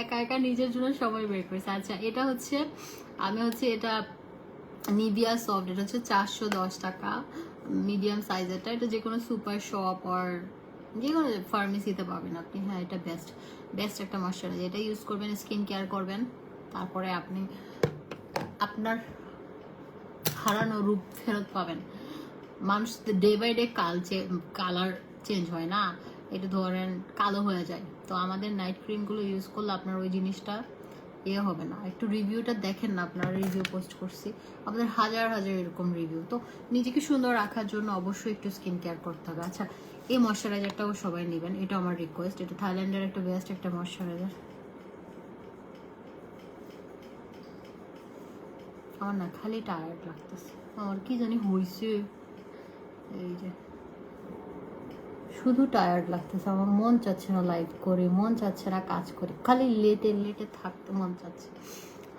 একা একা নিজের জন্য সময় বের করেছি। আচ্ছা এটা হচ্ছে, আমি হচ্ছে এটা নিভিয়া সফট, এটা হচ্ছে 410 টাকা, মিডিয়াম সাইজেরটা। এটা যে কোনো সুপার শপ আর যে কোনো ফার্মেসিতে পাবেন আপনি। হ্যাঁ, এটা বেস্ট বেস্ট একটা ময়শ্চারাইজার। এটা ইউজ করবেন, স্কিন কেয়ার করবেন, তারপরে আপনি আপনার হারানো রূপ ফেরত পাবেন। মানুষ day by day colour change হয় না, এটা ধরেন কালো হয়ে যায়। তো আমাদের নাইট ক্রিমগুলো ইউজ করলে আপনার ওই জিনিসটা হবে না। একটু রিভিউটা দেখেন না, আপনারা রিভিউ পোস্ট করছি, আমাদের হাজার হাজার এরকম রিভিউ। তো নিজেকে সুন্দর রাখার জন্য অবশ্যই একটু স্কিন কেয়ার করতে হবে। আচ্ছা, এই ময়শ্চারাইজারটাও সবাই নেবেন, এটা আমার রিকোয়েস্ট। এটা থাইল্যান্ডের একটা বেস্ট একটা ময়শ্চারাইজার। আমার না খালি টায়ার্ড লাগতেছে, আমার কি জানি হয়েছে, এই যে শুধু টায়ার্ড লাগতেছে। আমার মন চাচ্ছে না লাইভ করে, মন চাচ্ছে না কাজ করে, খালি লেটে লেটে থাকতে মন চাচ্ছে।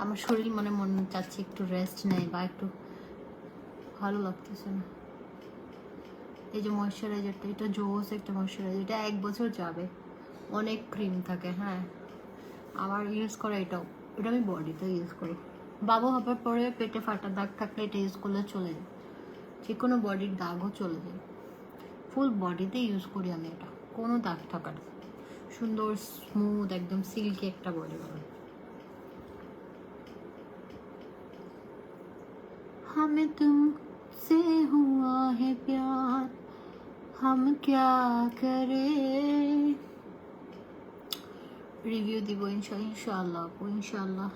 আমার শরীর মন চাচ্ছে একটু রেস্ট নেয় বা একটু ভালো লাগতেছে না। এই যে ময়শ্চারাইজারটা, এটা জোস একটা ময়শ্চারাইজার, এটা 1 বছর যাবে। অনেক ক্রিম থাকে। হ্যাঁ, আমার ইউজ করা এটাও, এটা আমি বডিতে ইউজ করি। বাবু হবার পরে পেটে ফাটা দাগ থাকলে এটা ইউজ করলে চলে যায়, যে কোনো বডির দাগও চলে যায়। ফুল বডিতে ইউজ করি আমি এটা, কোনো দাগ থাকে না, সুন্দর স্মুথ একদম সিল্কি একটা বডি পাবে। हमें तुमसे हुआ है प्यार, हम क्या करें। রিভিউ দিব ইনশাআল্লাহ আপু, ইনশাআল্লাহ।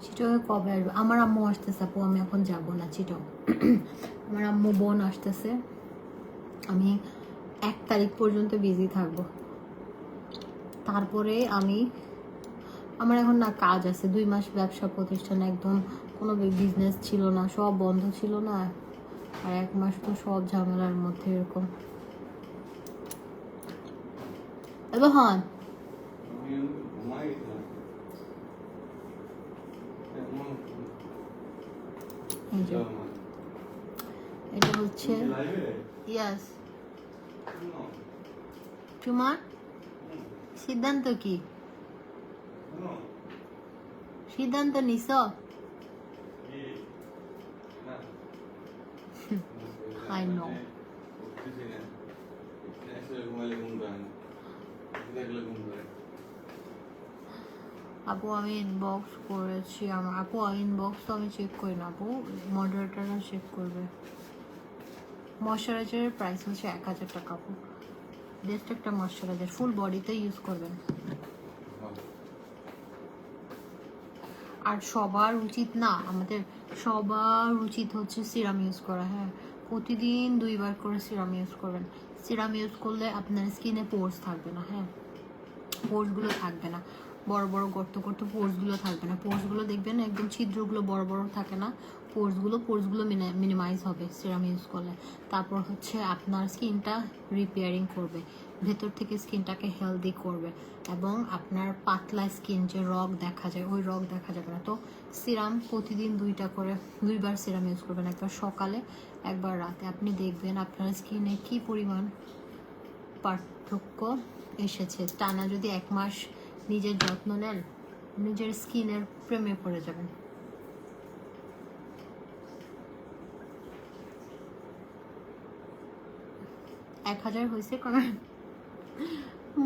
চিটাগাং কবে আসবে? আমার আম্মু আসতেছে আপু, আমি এখন যাবো না চিটাগাং। আমার আম্মু বোন আসতেছে, আমি 1 তারিখ পর্যন্ত বিজি থাকবো। তারপরে আমার এখন না কাজ আছে, 2 মাস ব্যবসা প্রতিষ্ঠানে একদম কোনো বিজনেস ছিল না, সব বন্ধ ছিল না। আর 1 মাস তো সব ঝামেলার মধ্যে এরকম। এবার হন এটা হচ্ছে ইয়াস। তোমার সিদ্ধান্ত কি? সিদ্ধান্ত নিছ? I know. আপু আমি ইনবক্স করেছি, আমার আপু ইনবক্স তো আমি চেক করি না আপু, মডারেটররা চেক করবে। ময়শ্চারাইজারের প্রাইস হচ্ছে 1000 টাকা আপু, বেস্ট একটা ময়শ্চারাইজার, ফুল বডিতে ইউজ করবেন। আর সবার উচিত না, আমাদের সবার উচিত হচ্ছে সিরাম ইউজ করা। হ্যাঁ, প্রতিদিন 2 বার করে সিরাম ইউজ করবেন। সিরাম ইউজ করলে আপনার স্কিনে পোর্স থাকবে না। হ্যাঁ, পোর্সগুলো থাকবে না, বড় বড় গর্ত গর্ত পোর্সগুলো থাকবে না। পোর্সগুলো দেখবেন একদম ছিদ্রগুলো বড় বড় থাকে না, পোর্সগুলো মিনিমাইজ হবে সিরাম ইউজ করলে। তারপর হচ্ছে আপনার স্কিনটা রিপেয়ারিং করবে, ভেতর থেকে স্কিনটাকে হেলদি করবে, এবং আপনার পাতলা স্কিন যে রগ দেখা যায় ওই রগ দেখা যাবে না। তো সিরাম প্রতিদিন 2 বার সিরাম ইউজ করবেন, একবার সকালে একবার রাতে। আপনি দেখবেন আপনার স্কিনে কি পরিমাণ পার্থক্য এসেছে। টানা যদি 1 মাস নিজের যত্ন নেন, নিজের স্কিনের প্রেমে পড়ে যাবেন। এক 1000 হয়েছে কমেন্ট।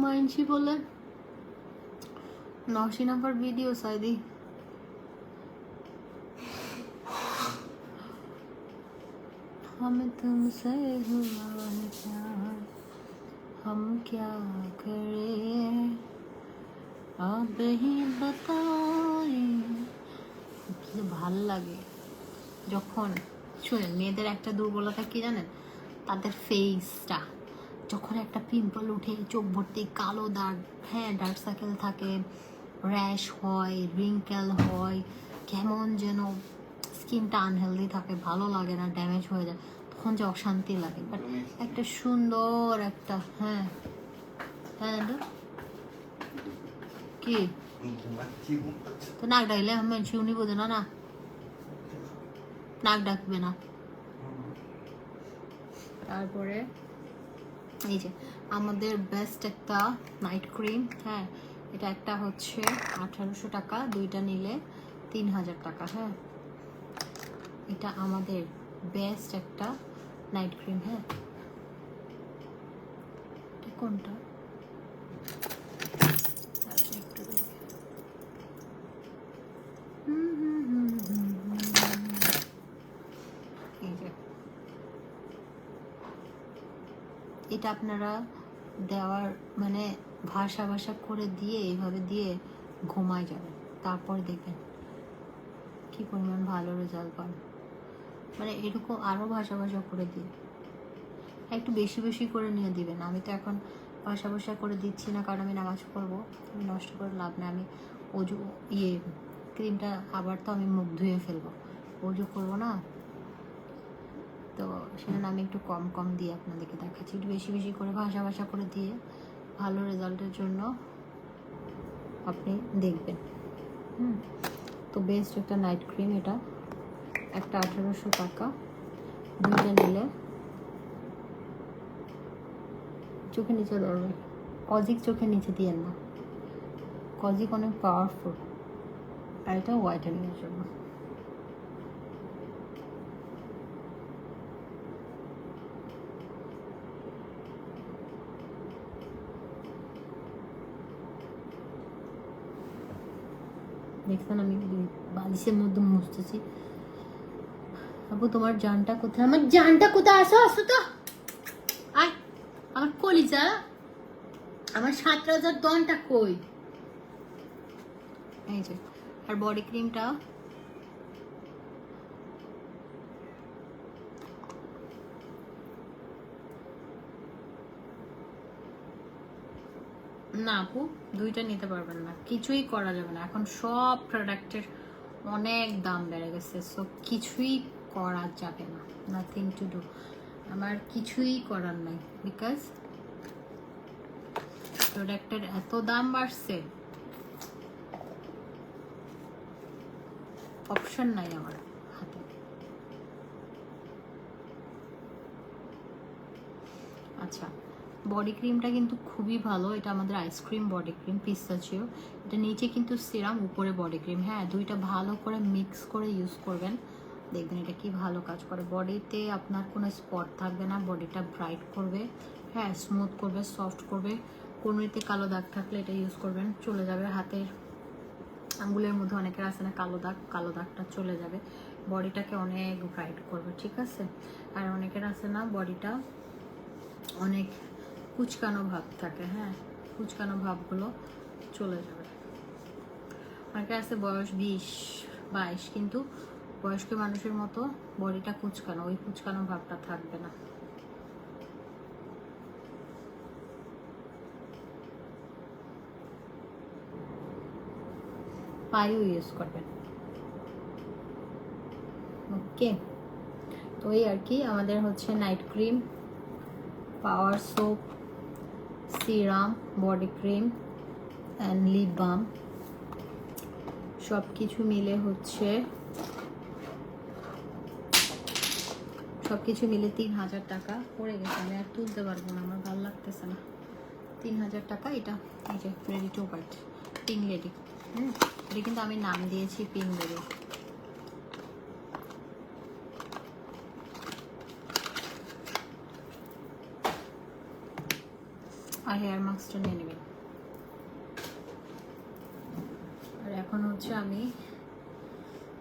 মাইনসি বলে 900 নাম্বার ভিডিও সাইদি। हमें तुमसे हुआ है प्यार, हम क्या करें अब ही बताए। ভাল লাগে যখন শুনেন। মেয়েদের একটা দুর্বলতা কি জানেন? তাদের ফেসটা, যখন একটা পিম্পল উঠে চোখ ভর্তি কালো দাগ, হ্যাঁ ডার্ক সার্কেল থাকে, র্যাশ হয়, রিঙ্কেল হয়, কেমন যেন স্কিনটা আনহেলদি থাকে, ভালো লাগে না, ড্যামেজ হয়ে যায়, তখন যে অশান্তি লাগে। বাট একটা সুন্দর একটা হ্যাঁ হ্যাঁ দাদা কি তো নাক ডাকলে আমি শুনি বোঝে না, না নাক ডাকবে না। তারপরে এই যে আমাদের বেস্ট একটা নাইট ক্রিম, হ্যাঁ এটা একটা হচ্ছে 1800 টাকা, দুইটা নিলে 3000 টাকা। হ্যাঁ এটা আমাদের বেস্ট একটা নাইট ক্রিম। হ্যাঁ এটা কোনটা একটু এই যে এটা আপনারা দেওয়ার মানে ভাষা ভাষা করে দিয়ে এইভাবে দিয়ে ঘুমায় যাবেন, তারপর দেখবেন কি পরিমাণ ভালো রেজাল্ট পান। মানে এরকম আরও ভাষা ভাষা করে দিয়ে একটু বেশি বেশি করে নিয়ে দিবেন। আমি তো এখন ভাষা ভাষা করে দিচ্ছি না, কারণ আমি নামাজ পড়বো, আমি নষ্ট করে লাভ নেই। আমি অজু ক্রিমটা আবার তো আমি মুখ ধুয়ে ফেলবো, অজু করবো না, তো সেখানে আমি একটু কম কম দিয়ে আপনাদেরকে দেখাচ্ছি। একটু বেশি বেশি করে ভাষা ভাষা করে দিয়ে ভালো রেজাল্টের জন্য আপনি দেখবেন। তো বেস্ট একটা নাইট ক্রিম, এটা একটা 1800 টাকা, দুইটা নিলে চোখের নিচে ধরবে, কজিক চোখের নিচে দিয়েন না, কজিক অনেক পাওয়ারফুল, আর এটা হোয়াইটেনিংয়ের জন্য। দেখছেন আমি বালিশের মধ্যে মুছতেছি। আপু তোমার জানটা কোথায়? আমার জানটা কোথায়? আসো আসো তো, আয় আমার কলিজা, আমার 7 রাজার দনটা কই? এই যে আর বডি ক্রিমটা না আপু, দুইটা নিতে পারবেন না, কিছুই করা যাবে না। এখন সব প্রোডাক্টের অনেক দাম বেড়ে গেছে, সো কিছুই করা যাবে না, নাথিং টু ডু। আমার কিছুই করার নাই, বিকজ প্রোডাক্টের এত দাম বাড়ছে, অপশন নাই আমার হাতে। আচ্ছা বডি ক্রিমটা কিন্তু খুবই ভালো, এটা আমাদের আইসক্রিম বডি ক্রিম পিস্তাচিও, এটা নিচে কিন্তু সিরাম, উপরে বডি ক্রিম। হ্যাঁ দুইটা ভালো করে মিক্স করে ইউজ করবেন, দেখবেন এটা কি ভালো কাজ করে। বডিতে আপনার কোনো স্পট থাকবে না, বডিটা ব্রাইট করবে, হ্যাঁ স্মুথ করবে, সফট করবে। কোনোতে কালো দাগ থাকলে এটা ইউজ করবেন, চলে যাবে। হাতের আঙ্গুলের মধ্যে অনেকের আছে না কালো দাগ, কালো দাগটা চলে যাবে, বডিটাকে অনেক ব্রাইট করবে, ঠিক আছে। আর অনেকের আছে না বডিটা অনেক কুচকানো ভাব থাকে, হ্যাঁ কুচকানো ভাবগুলো চলে যাবে। অনেকে আছে বয়স 20-22, কিন্তু বয়স্ক মানুষের মতো বডিটা কুচকানো, ওই কুচকানো ভাবটা থাকবে না। পায়েও ইউজ করবেন, ওকে। তো এই আর কি আমাদের হচ্ছে night cream, power soap, serum, body cream and lip balm সব কিছু মিলে হচ্ছে, সব কিছু মিলে 3000 টাকা পড়ে গেছে। আমি আর তুলতে পারবো না, আমার ভালো লাগতেছে না। 3000 টাকা। এটা এই যে ready to white pink lady, এটা কিন্তু আমি নাম দিয়েছি পিঙ্ক লেডি। আর হেয়ার মাস্কটা নিয়ে নেবেন। আর এখন হচ্ছে আমি,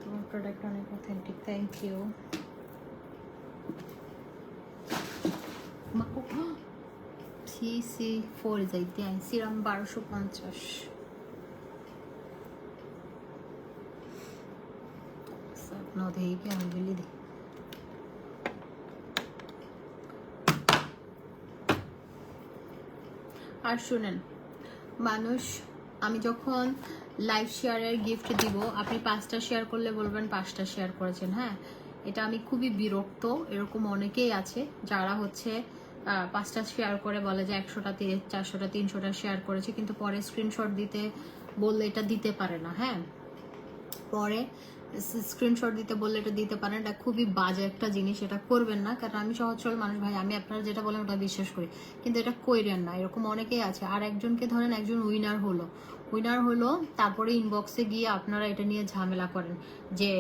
তোমার প্রোডাক্ট অনেক অথেন্টিক, থ্যাংক ইউ। CC4 যাইতে সিরাম 1250, no देही के हम बिल्ली दे। আর শুনেন, মানুষ, আমি যখন লাইভ শেয়ারের গিফট দিব, আপনি 5টা শেয়ার করলে বলবেন 5টা শেয়ার করেছেন। হ্যাঁ, এটা আমি খুবই বিরক্ত। এরকম অনেকেই আছে যারা হচ্ছে 5টা শেয়ার করে বলে যে 100টা 400টা 300টা শেয়ার করেছে, কিন্তু পরে স্ক্রিনশট দিতে বললে এটা দিতে পারে না। হ্যাঁ, পরে স্ক্রিনশট দিতে বললে এটা দিতে পারেন। এটা খুবই বাজে একটা জিনিস, এটা করবেন না। কারণ আমি সহজ সরল মানুষ ভাই, আমি আপনারা যেটা বলেন ওটা বিশ্বাস করি, কিন্তু এটা কইরেন না। এরকম অনেকেই আছে। আর একজনকে ধরেন, একজন উইনার হলো, তারপরে ইনবক্সে গিয়ে আপনারা এটা নিয়ে ঝামেলা করেন যে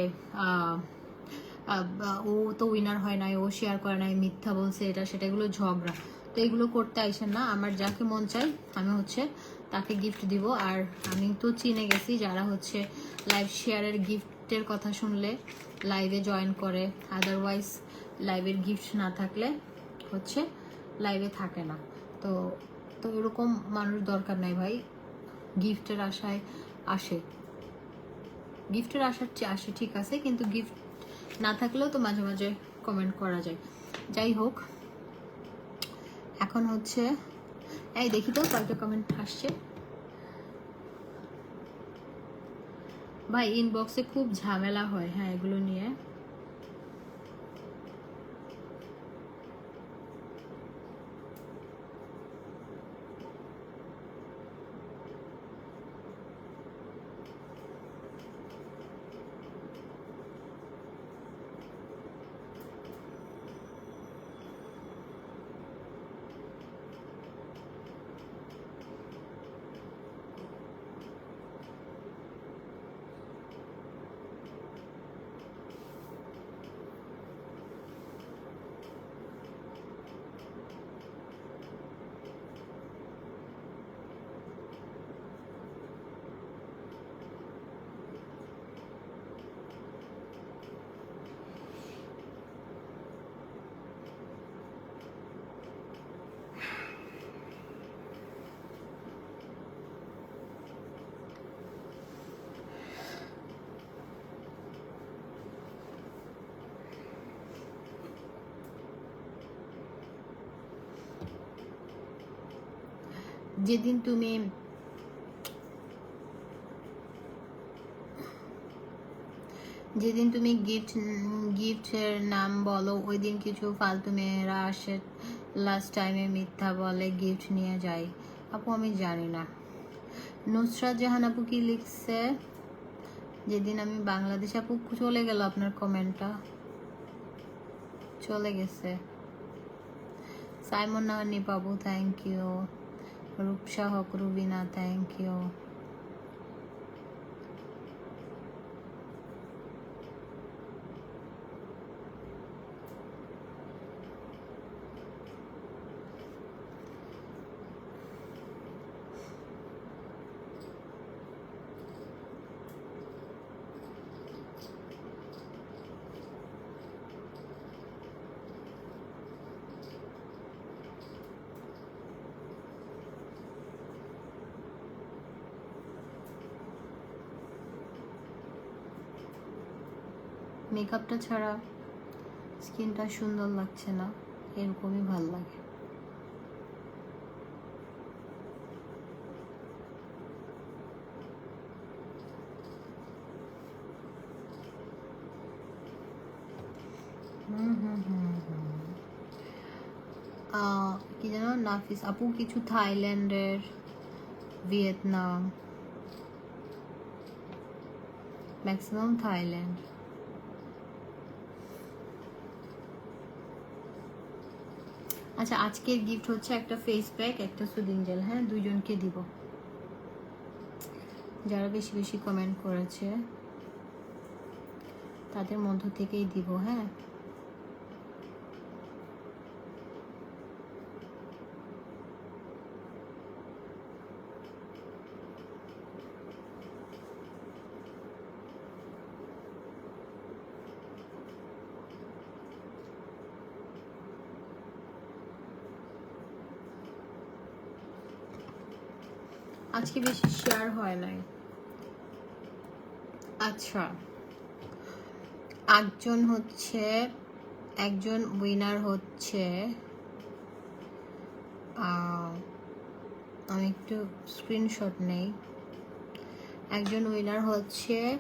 ও তো উইনার হয় নাই, ও শেয়ার করে নাই, মিথ্যা বলছে, এটা সেটা, এগুলো ঝগড়া। তো এগুলো করতে আইসেন না। আমার যাকে মন চাই আমি হচ্ছে তাকে গিফট দিব। আর আমি তো চিনে গেছি যারা হচ্ছে লাইভ শেয়ারের গিফটের কথা শুনলে লাইভে জয়েন করে, আদারওয়াইজ লাইভের গিফট না থাকলে হচ্ছে লাইভে থাকে না। তো তো এরকম মানুষ দরকার নাই ভাই। গিফটের আশায় আসে, গিফটের আশার চেয়ে আসে ঠিক আছে, কিন্তু গিফট না থাকলেও তো মাঝে মাঝে কমেন্ট করা যায়। যাই হোক, এখন হচ্ছে এই দেখি তো কয়েকটা কমেন্ট আসছে। ভাই ইনবক্সে খুব ঝামেলা হয়, হ্যাঁ, এগুলো নিয়ে। যেদিন তুমি গিফটের নাম বলো, ওই দিন কিছু ফালতু মেয়েরা আসে, লাস্ট টাইমে মিথ্যা বলে গিফট নিয়ে যায়। আপু আমি জানি না। নুসরাত জাহান আপু কি লিখছে, যেদিন আমি বাংলাদেশ, আপু চলে গেল আপনার কমেন্টটা, চলে গেছে। Simon Nahani Babu thank you. Rupsa Hoque Rubina thank you. মেকআপটা ছাড়া স্কিনটা সুন্দর লাগছে না, এরকমই ভাল লাগে। কি যেন নাফিস আপু, কিছু থাইল্যান্ডের, ভিয়েতনাম, ম্যাক্সিমাম থাইল্যান্ড। আচ্ছা, আজকের গিফট হচ্ছে একটা ফেস প্যাক, একটা সুদিং জেল। হ্যাঁ, দুইজনকে দিব, যারা বেশি বেশি কমেন্ট করেছে তাদের মধ্য থেকেই দিব। হ্যাঁ, আজকে বেশি শেয়ার হয় নাই। আচ্ছা, একজন উইনার হচ্ছে আমি একটু স্ক্রিনশট নেই। একজন উইনার হচ্ছে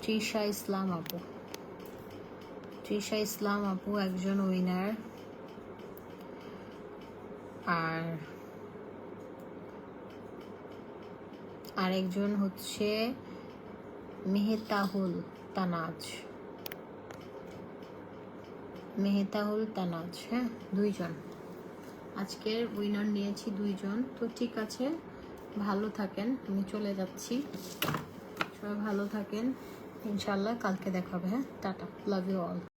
তৃষা ইসলাম আপু। তৃষা ইসলাম আপু একজন উইনার। আর আরেকজন হচ্ছে মেহতাহুল তানাজ। মেহতাহুল তানাজ, হ্যাঁ, দুইজন আজকের উইনার নিয়েছি, দুইজন। তো ঠিক আছে, ভালো থাকেন, আমি চলে যাচ্ছি। সবাই ভালো থাকেন, ইনশাল্লাহ কালকে দেখা হবে। হ্যাঁ, টাটা, লাভ ইউ অল।